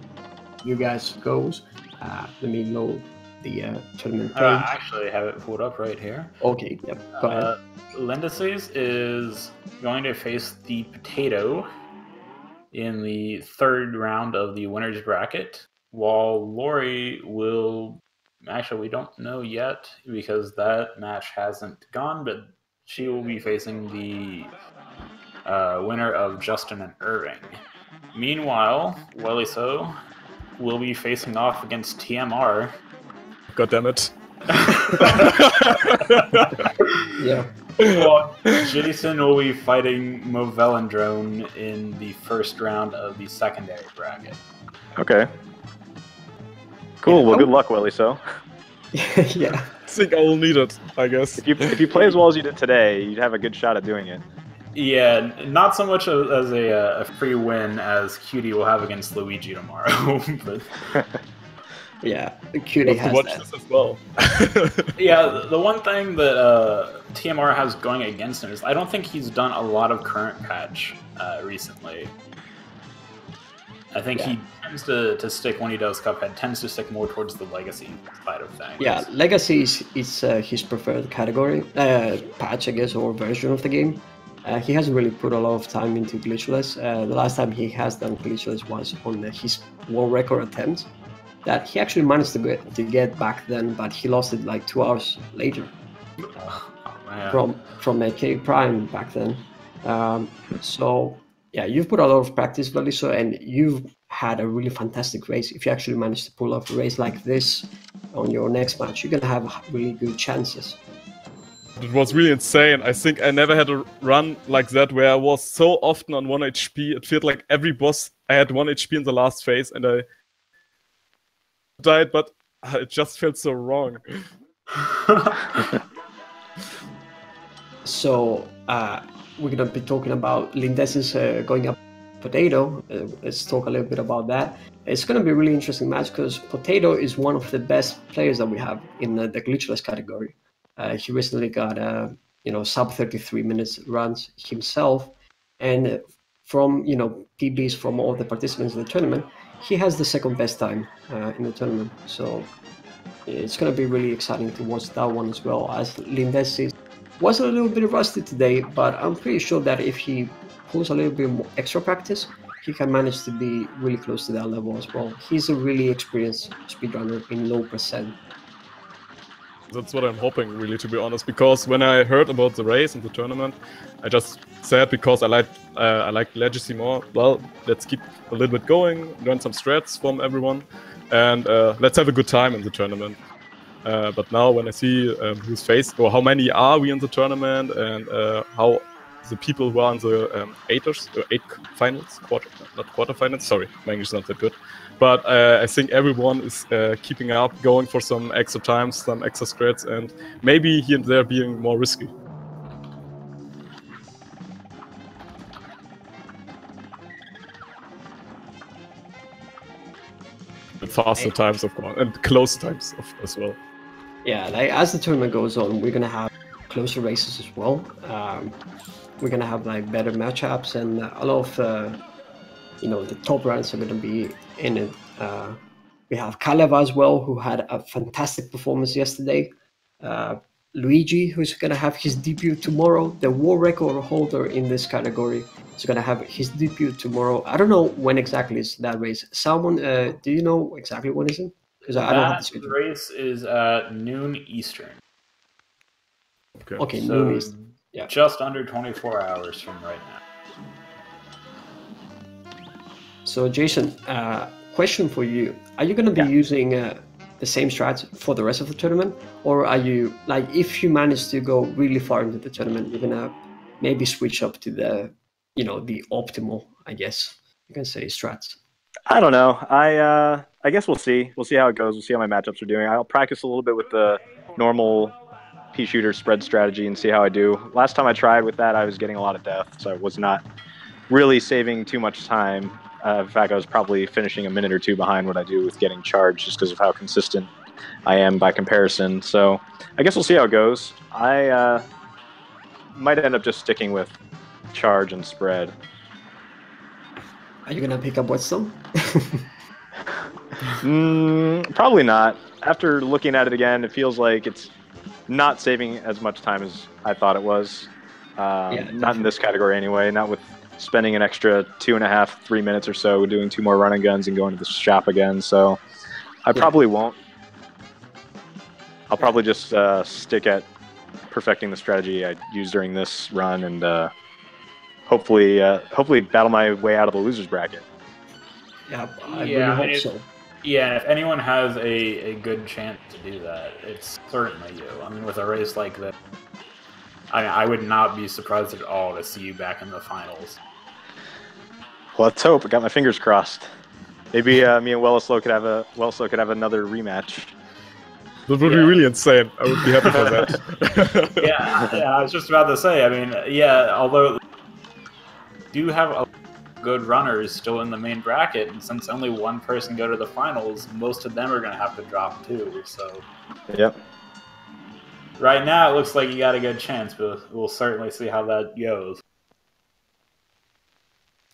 you guys goes, let me load the tournament I page. actually have it pulled up right here. Okay, yep, go ahead. Lindeses is going to face the Potato in the third round of the winner's bracket, while Laurie will... Actually, we don't know yet because that match hasn't gone, but she will be facing the winner of Justin and Irving. Meanwhile, Wellisso will be facing off against TMR. God damn it. Yeah. Well, Jason will be fighting Movellandrone in the first round of the secondary bracket. Okay. Cool. Yeah. Well, good luck, Wellisso. Yeah. I think I will need it, I guess. If you play as well as you did today, you'd have a good shot at doing it. Yeah, not so much as a free win as Cutie will have against Luigi tomorrow. But Yeah, Cutie have to has watch that. this as well. yeah, the one thing that TMR has going against him is I don't think he's done a lot of current patch recently. I think he tends to stick, when he does Cuphead, tends to stick more towards the legacy side of things. Yeah, Legacy is his preferred category, patch, I guess, or version of the game. He hasn't really put a lot of time into Glitchless. The last time he has done Glitchless was on his world record attempt that he actually managed to get back then, but he lost it like 2 hours later from a K Prime back then. So yeah, you've put a lot of practice, Wellisso, and you've had a really fantastic race. If you actually manage to pull off a race like this on your next match, you're gonna have really good chances. It was really insane. I think I never had a run like that where I was so often on 1 HP. It felt like every boss I had 1 HP in the last phase and I died, but it just felt so wrong. So we're gonna be talking about Lindeses going up Potato. Let's talk a little bit about that. It's gonna be a really interesting match because Potato is one of the best players that we have in the Glitchless category. He recently got sub 33 minutes runs himself, and from PBs from all the participants in the tournament, he has the second best time in the tournament. So it's going to be really exciting to watch that one as well, as Lindeses was a little bit rusty today, but I'm pretty sure that if he pulls a little bit more extra practice, he can manage to be really close to that level as well. He's a really experienced speedrunner in low percent. That's what I'm hoping, really, to be honest, because when I heard about the race and the tournament, I just said, because I like Legacy more, well, let's keep a little bit going, learn some strats from everyone, and let's have a good time in the tournament. But now when I see who's faced, or how many are we in the tournament, and how the people who are in the eight finals, not quarterfinals, sorry, my English is not that good. But I think everyone is keeping up, going for some extra times, some extra strats, and maybe here and there being more risky. And faster times, of course, and close times as well. Yeah, like as the tournament goes on, we're gonna have closer races as well. We're gonna have like better matchups, and a lot of the top runners are gonna be in it. We have Kaleva as well, who had a fantastic performance yesterday. Luigi, who's gonna have his debut tomorrow. The world record holder in this category is gonna have his debut tomorrow. I don't know when exactly is that race. Salmon, do you know exactly when is it? Because I don't have the schedule. That race is at noon Eastern. Okay, so noon Eastern. Yeah. Just under 24 hours from right now. So Jason, question for you: are you going to be using the same strats for the rest of the tournament, or are you, like, if you manage to go really far into the tournament, you're gonna maybe switch up to the the optimal, I guess you can say, strats? I don't know. I guess we'll see. We'll see how it goes. We'll see how my matchups are doing. I'll practice a little bit with the normal P shooter spread strategy and see how I do. Last time I tried with that, I was getting a lot of death, so I was not really saving too much time. In fact, I was probably finishing a minute or two behind what I do with getting charged, just because of how consistent I am by comparison. So I guess we'll see how it goes. I might end up just sticking with charge and spread. Are you gonna pick up Whetstone? Probably not. after looking at it again, it feels like it's not saving as much time as I thought it was. Not in this category anyway. Not with spending an extra 2.5, 3 minutes or so doing 2 more run and guns and going to the shop again. So I probably won't. I'll probably just stick at perfecting the strategy I used during this run and hopefully battle my way out of the losers bracket. Yeah, I really hope so. Yeah, if anyone has a good chance to do that, it's certainly you. I mean, with a race like that, I would not be surprised at all to see you back in the finals. Well, let's hope. I got my fingers crossed. Maybe me and Wellisso could have another rematch. That would be really insane. I would be happy for that. yeah, I was just about to say. I mean, yeah, although do have a good runners still in the main bracket, and since only one person go to the finals, most of them are going to have to drop too. So, yep. Right now, it looks like you got a good chance, but we'll certainly see how that goes.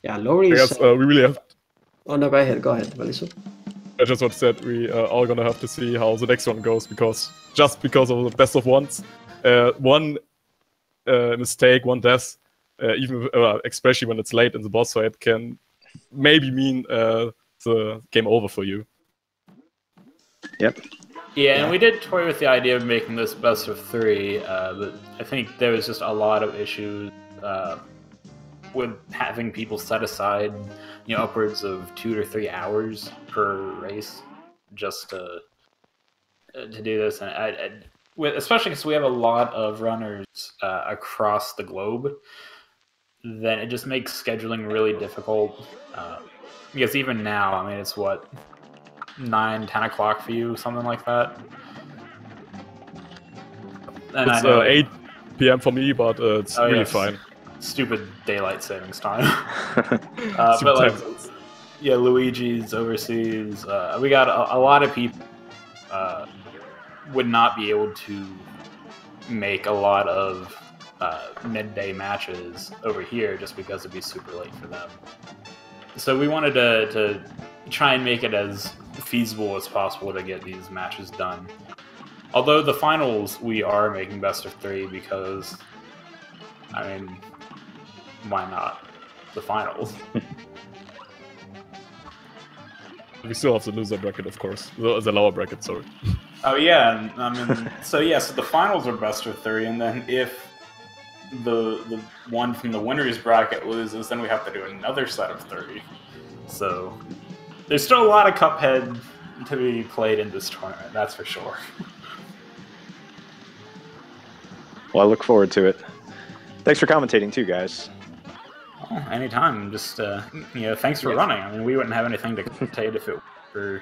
Yeah, Laurie. I guess we really have. Oh no, go ahead, Wellisso. I just want to say we are all gonna have to see how the next one goes because of the best of ones, one mistake, one death. Even especially when it's late in the boss fight, can maybe mean the game over for you. Yep. Yeah, and we did toy with the idea of making this best of 3, but I think there was just a lot of issues with having people set aside, upwards of 2 to 3 hours per race just to do this, and especially because we have a lot of runners across the globe. Then it just makes scheduling really difficult. Because even now, I mean, it's what, 9, 10 o'clock for you, something like that? And it's 8 p.m. for me, but it's really fine. Stupid daylight savings time. But like, yeah, Luigi's overseas. We got a lot of people would not be able to make a lot of midday matches over here just because it'd be super late for them. So we wanted to try and make it as feasible as possible to get these matches done. Although the finals we are making best of 3 because, I mean, why not? The finals. We still have the loser bracket, of course. The lower bracket, sorry. Oh yeah, I mean, so the finals are best of 3, and then if the one from the winners bracket loses, then we have to do another set of 30. So there's still a lot of Cuphead to be played in this tournament, that's for sure. Well, I look forward to it. Thanks for commentating too, guys. Oh, anytime. Just thanks for running. I mean, we wouldn't have anything to commentate if it were for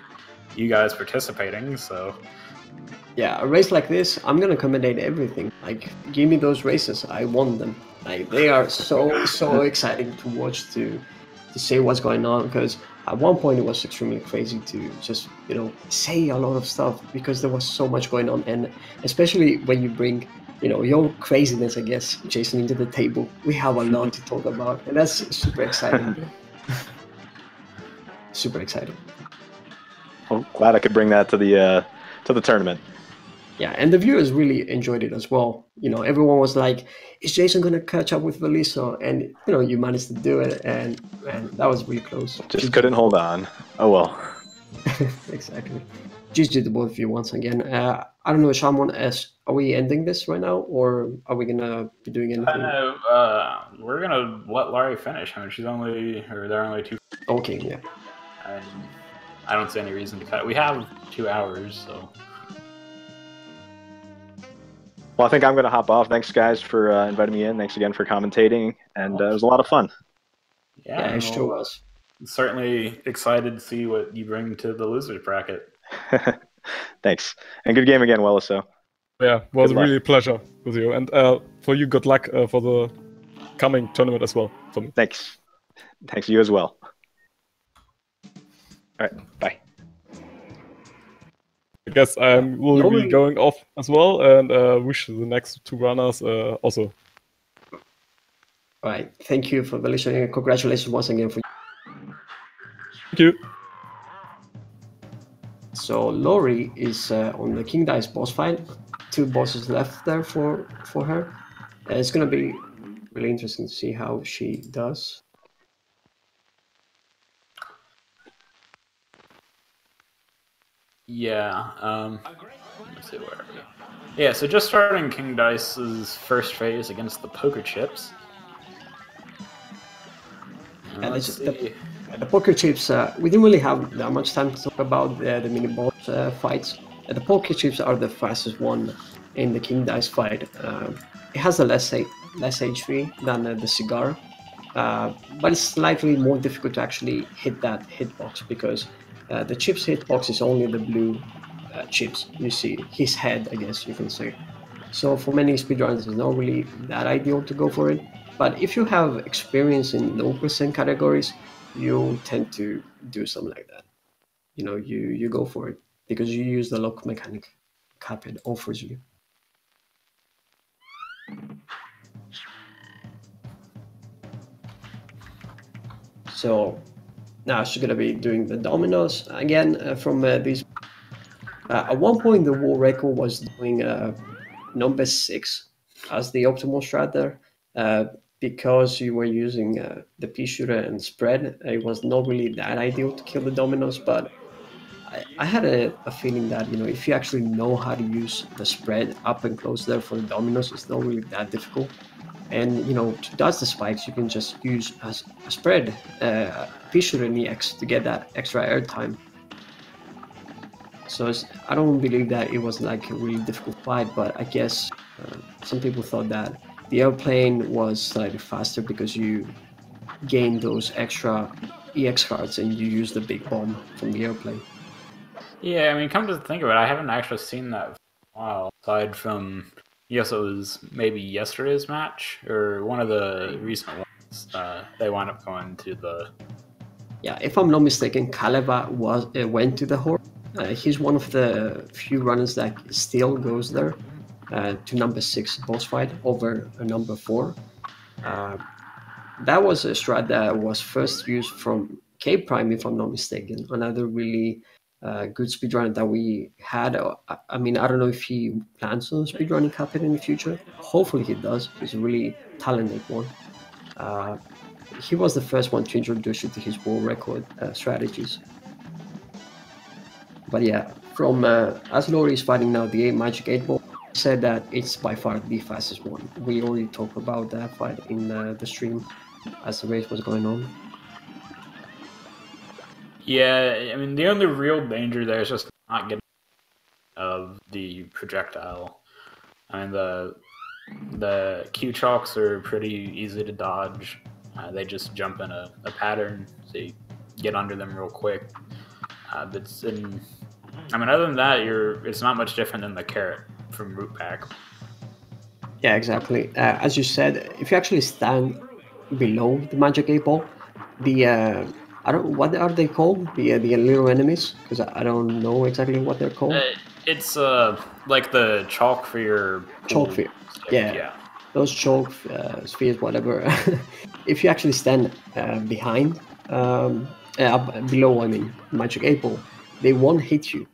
you guys participating. So yeah, a race like this, I'm gonna commentate everything. Like, give me those races. I want them. Like, they are so exciting to watch, to see what's going on. Because at one point it was extremely crazy to just say a lot of stuff because there was so much going on, and especially when you bring your craziness, I guess, Jason, into the table. We have a lot to talk about, and that's super exciting. Super exciting. Well, glad I could bring that to the tournament. Yeah, and the viewers really enjoyed it as well. Everyone was like, "Is Jason gonna catch up with Wellisso?" And you managed to do it, and that was really close. Just couldn't hold on. Oh well. Exactly. GG to both of you once again. I don't know, Shamon, are we ending this right now, or are we gonna be doing anything? We're gonna let Laurie finish. I mean, they're only 2. Okay, yeah. And I don't see any reason to cut it. We have 2 hours, so. Well, I think I'm gonna hop off. Thanks, guys, for inviting me in. Thanks again for commentating, and it was a lot of fun. Yeah, it sure was. Certainly excited to see what you bring to the losers bracket. Thanks. And good game again, Wellisso. Yeah, it was really a pleasure with you. And for you, good luck for the coming tournament as well. For me. Thanks. Thanks, you as well. All right, bye. I guess I will be going off as well, and wish the next 2 runners also. All right, thank you for listening, and congratulations once again for. Thank you. So Laurie is on the King Dice boss fight. 2 bosses left there for her. It's gonna be really interesting to see how she does. Yeah. Let me see where. Yeah. So just starting King Dice's first phase against the poker chips. And Let's see. the poker chips, we didn't really have that much time to talk about the mini boss fights. The poker chips are the fastest one in the King Dice fight. It has a less HP than the cigar, but it's slightly more difficult to actually hit that hitbox because the chips hitbox is only the blue chips. You see his head, I guess you can say. So for many speedrunners, it's not really that ideal to go for it. But if you have experience in low percent categories, you tend to do something like that. You know, you go for it because you use the lock mechanic Cuphead offers you. So now she's gonna be doing the dominoes again from these. At one point, the world record was doing number 6 as the optimal strat there. Because you were using the pea shooter and spread, it was not really that ideal to kill the dominoes. But I had a feeling that, you know, if you actually know how to use the spread up and close there for the dominoes, it's not really that difficult. And, you know, to dodge the spikes, you can just use a spread, pea shooter in EX to get that extra airtime. So I don't believe that it was like a really difficult fight, but I guess some people thought that the airplane was slightly faster because you gain those extra EX cards and you use the big bomb from the airplane. Yeah, I mean, come to think of it, I haven't actually seen that for a while. Aside from, yes, it was maybe yesterday's match or one of the recent ones. They wound up going to the. Yeah, if I'm not mistaken, Kaleva went to the horse. He's one of the few runners that still goes there to number 6 boss fight over a number 4. That was a strat that was first used from K Prime, if I'm not mistaken. Another really good speedrunner that we had. I mean, I don't know if he plans on speedrunning Cuphead in the future. Hopefully he does. He's a really talented one. He was the first one to introduce you to his world record strategies. But yeah, from as Laurie is fighting now the Magic 8 Ball, said that it's by far the fastest one. We already talked about that fight in the stream as the race was going on. Yeah, I mean, the only real danger there is just not getting of the projectile. I mean, the Q chalks are pretty easy to dodge. They just jump in a pattern, so you get under them real quick. I mean, other than that, it's not much different than the carrot from Root Pack. Yeah, exactly. As you said, if you actually stand below the Magic 8 Ball, the I don't, what are they called? The little enemies, because I don't know exactly what they're called. It's like the chalk for your Chalk sphere. Yeah, those chalk spheres, whatever. If you actually stand behind, below, I mean, Magic 8 Ball, they won't hit you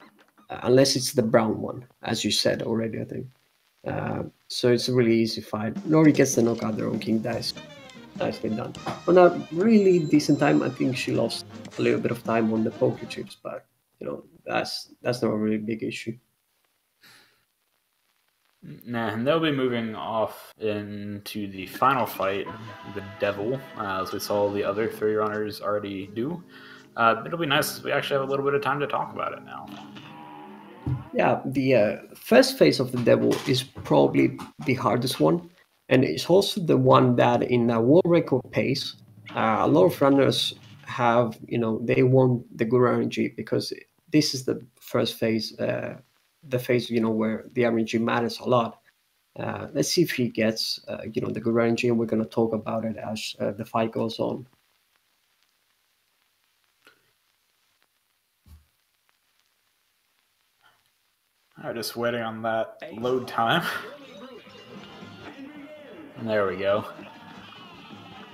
unless it's the brown one, as you said already, I think. So it's a really easy fight. Laurie gets the knockout there on King Dice. Nicely done. On a really decent time, I think she lost a little bit of time on the poker chips, but you know that's not a really big issue. Nah, and they'll be moving off into the final fight, the Devil, as we saw the other 3 runners already do. It'll be nice if we actually have a little bit of time to talk about it now. Yeah, the first phase of the Devil is probably the hardest one, and it's also the one that in a world record pace, a lot of runners have, you know, they want the good RNG because this is the first phase, the phase, you know, where the RNG matters a lot. Let's see if he gets, you know, the good RNG, and we're going to talk about it as the fight goes on. Alright, just waiting on that load time. And there we go.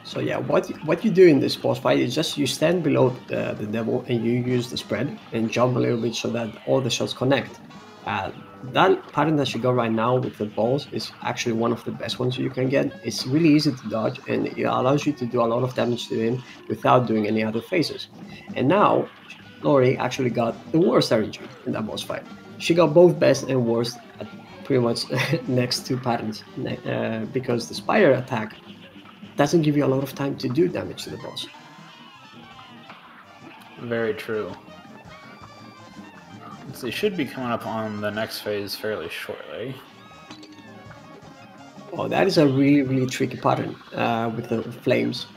So yeah, what you do in this boss fight is just you stand below the devil and you use the spread and jump a little bit so that all the shots connect. That pattern that you got right now with the balls is actually one of the best ones you can get. It's really easy to dodge and it allows you to do a lot of damage to him without doing any other phases. And now, Laurie actually got the worst RNG in that boss fight. She got both best and worst at pretty much next two patterns because the spider attack doesn't give you a lot of time to do damage to the boss. Very true. So they should be coming up on the next phase fairly shortly. Oh, that is a really tricky pattern with the flames.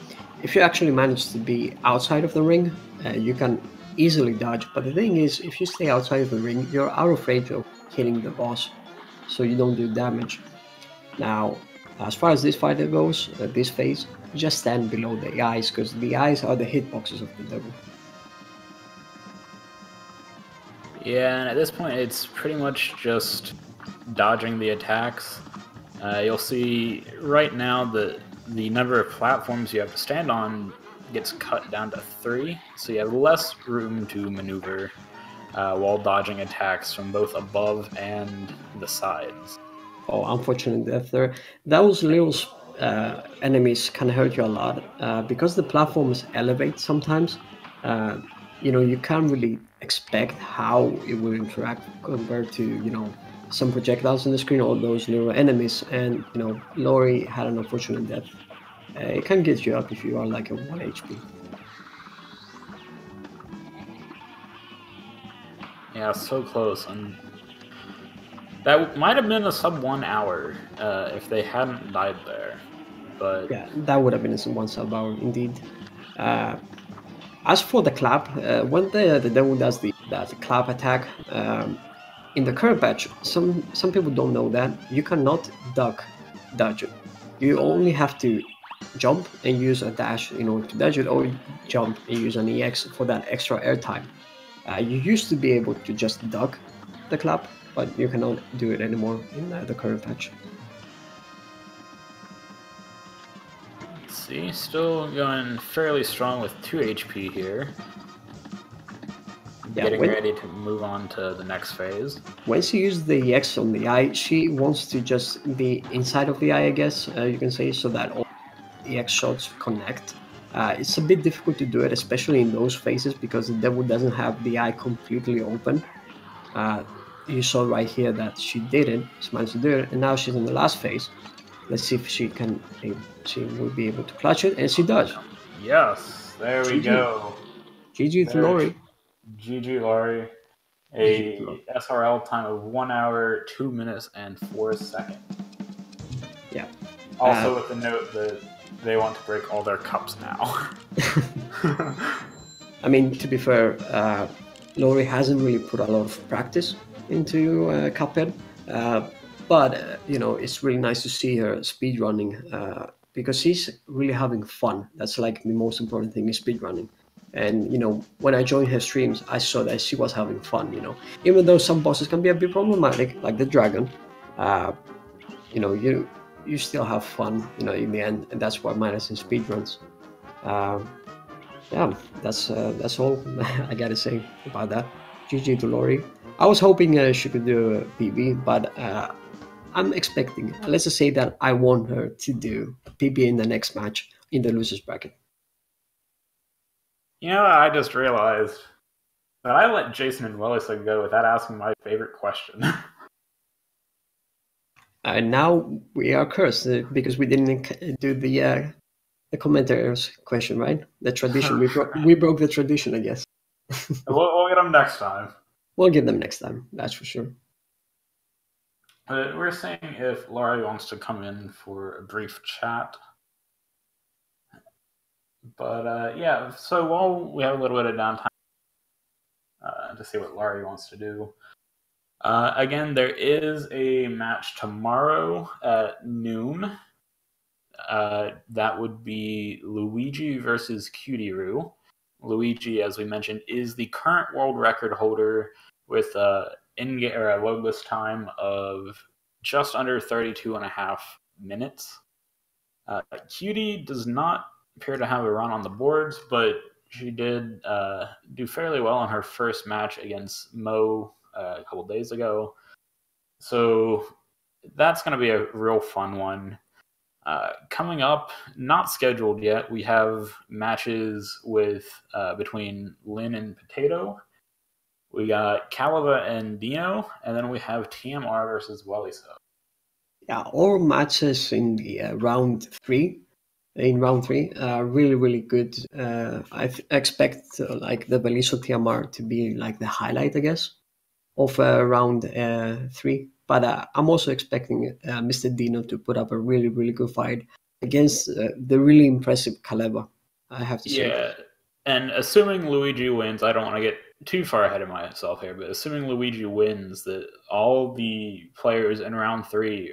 If you actually manage to be outside of the ring, you can easily dodge. But the thing is, if you stay outside of the ring, you're out of range of hitting the boss, so you don't do damage. Now, as far as this fighter goes, this phase, just stand below the eyes, because the eyes are the hitboxes of the devil. Yeah, and at this point, it's pretty much just dodging the attacks. You'll see right now that the number of platforms you have to stand on gets cut down to 3, so you have less room to maneuver while dodging attacks from both above and the sides. Oh, unfortunate death there. Those little enemies can hurt you a lot because the platforms elevate sometimes. You can't really expect how it will interact compared to some projectiles on the screen, all those little enemies. And Laurie had an unfortunate death. It can get you up if you are like a 1 HP. Yeah, so close, and that might have been a sub 1 hour if they hadn't died there. But yeah, that would have been a 1 sub hour indeed. As for the clap, when the devil does that clap attack in the current patch, some people don't know that you cannot dodge it. You only have to jump and use a dash in order to dodge it, or jump and use an EX for that extra airtime. You used to be able to just duck the clap, but you cannot do it anymore in the current patch. see, still going fairly strong with 2 HP here. Yeah, Getting ready to move on to the next phase. When she uses the EX on the eye, she wants to just be inside of the eye, I guess you can say, so that all the EX shots connect. It's a bit difficult to do it, especially in those phases, because the devil doesn't have the eye completely open. You saw right here that she did it, she managed to do it, and now she's in the last phase. Let's see if she will be able to clutch it, and she does. Yes, there we go. GG to Laurie. GG Laurie. A SRL time of 1 hour, 2 minutes, and 4 seconds. Yeah. Also with the note that they want to break all their cups now. I mean, to be fair, Laurie hasn't really put a lot of practice into Cuphead, but it's really nice to see her speedrunning because she's really having fun. That's like the most important thing is speedrunning. And when I joined her streams, I saw that she was having fun. Even though some bosses can be a bit problematic, like the dragon, you still have fun. In the end, and that's what matters in speedruns. Yeah, that's all I gotta say about that. GG to Laurie. I was hoping she could do a PB, but I'm expecting. Let's just say that I want her to do a PB in the next match in the losers bracket. I just realized that I let Jason and Wellisso go without asking my favorite question. Now we are cursed because we didn't do the commentators question, right? The tradition. We broke the tradition, I guess. We'll get them next time. We'll get them next time, that's for sure. We're saying if Laurie wants to come in for a brief chat. But yeah, so while we have a little bit of downtime to see what Laurie wants to do. Again, there is a match tomorrow at noon. That would be Luigi versus Cutieroo. Luigi, as we mentioned, is the current world record holder with a loadless time of just under 32.5 minutes. Cutie does not appear to have a run on the boards, but she did do fairly well in her first match against Mo a couple days ago. So that's going to be a real fun one. Coming up, not scheduled yet, we have matches with between Lynn and Potato. We got Calava and Dino, and then we have TMR versus Wellisso. Yeah, all matches in the round three. In round three, really, really good. I expect like the Wellisso TMR to be like the highlight, I guess, of round three. But I'm also expecting Mr. Dino to put up a really, really good fight against the really impressive Calava, I have to say. Yeah, and assuming Luigi wins, I don't want to get too far ahead of myself here, but assuming Luigi wins, that all the players in round three,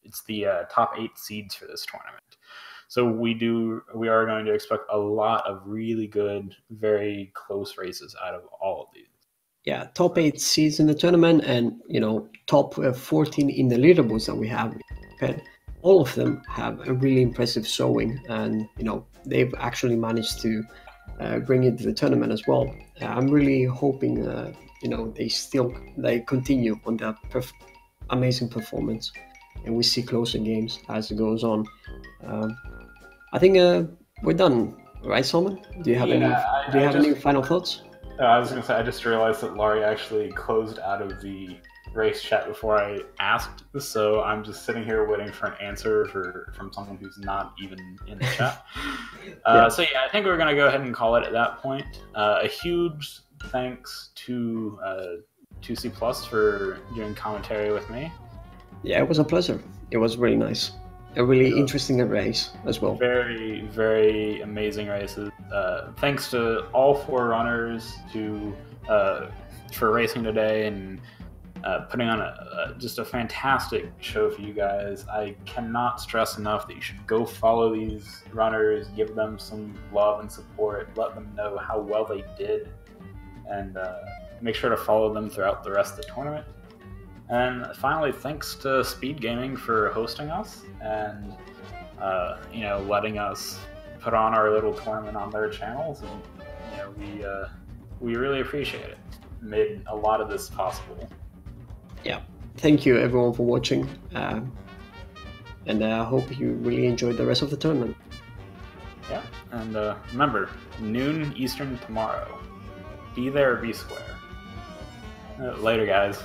it's the top 8 seeds for this tournament. So we are going to expect a lot of really good, very close races out of all of these. Yeah, top 8 seeds in the tournament, and top 14 in the leaderboards that we have. All of them have a really impressive showing, and they've actually managed to bring it to the tournament as well. I'm really hoping they continue on that amazing performance, and we see closer games as it goes on. I think we're done, right, Simon? Do you have any final thoughts? I was going to say, I just realized that Laurie actually closed out of the race chat before I asked, so I'm just sitting here waiting for an answer from someone who's not even in the chat. So yeah, I think we're going to go ahead and call it at that point. A huge thanks to 2C Plus for doing commentary with me. Yeah, it was a pleasure. It was really nice. A really interesting race as well. Very, very amazing races. Thanks to all 4 runners for racing today and putting on just a fantastic show for you guys. I cannot stress enough that you should go follow these runners, give them some love and support, let them know how well they did, and make sure to follow them throughout the rest of the tournament. And finally, thanks to Speed Gaming for hosting us and letting us put on our little tournament on their channels. And we really appreciate it. It made a lot of this possible. Yeah, thank you everyone for watching, and I hope you really enjoyed the rest of the tournament. Yeah, and remember, noon Eastern tomorrow. Be there or be square. Later, guys.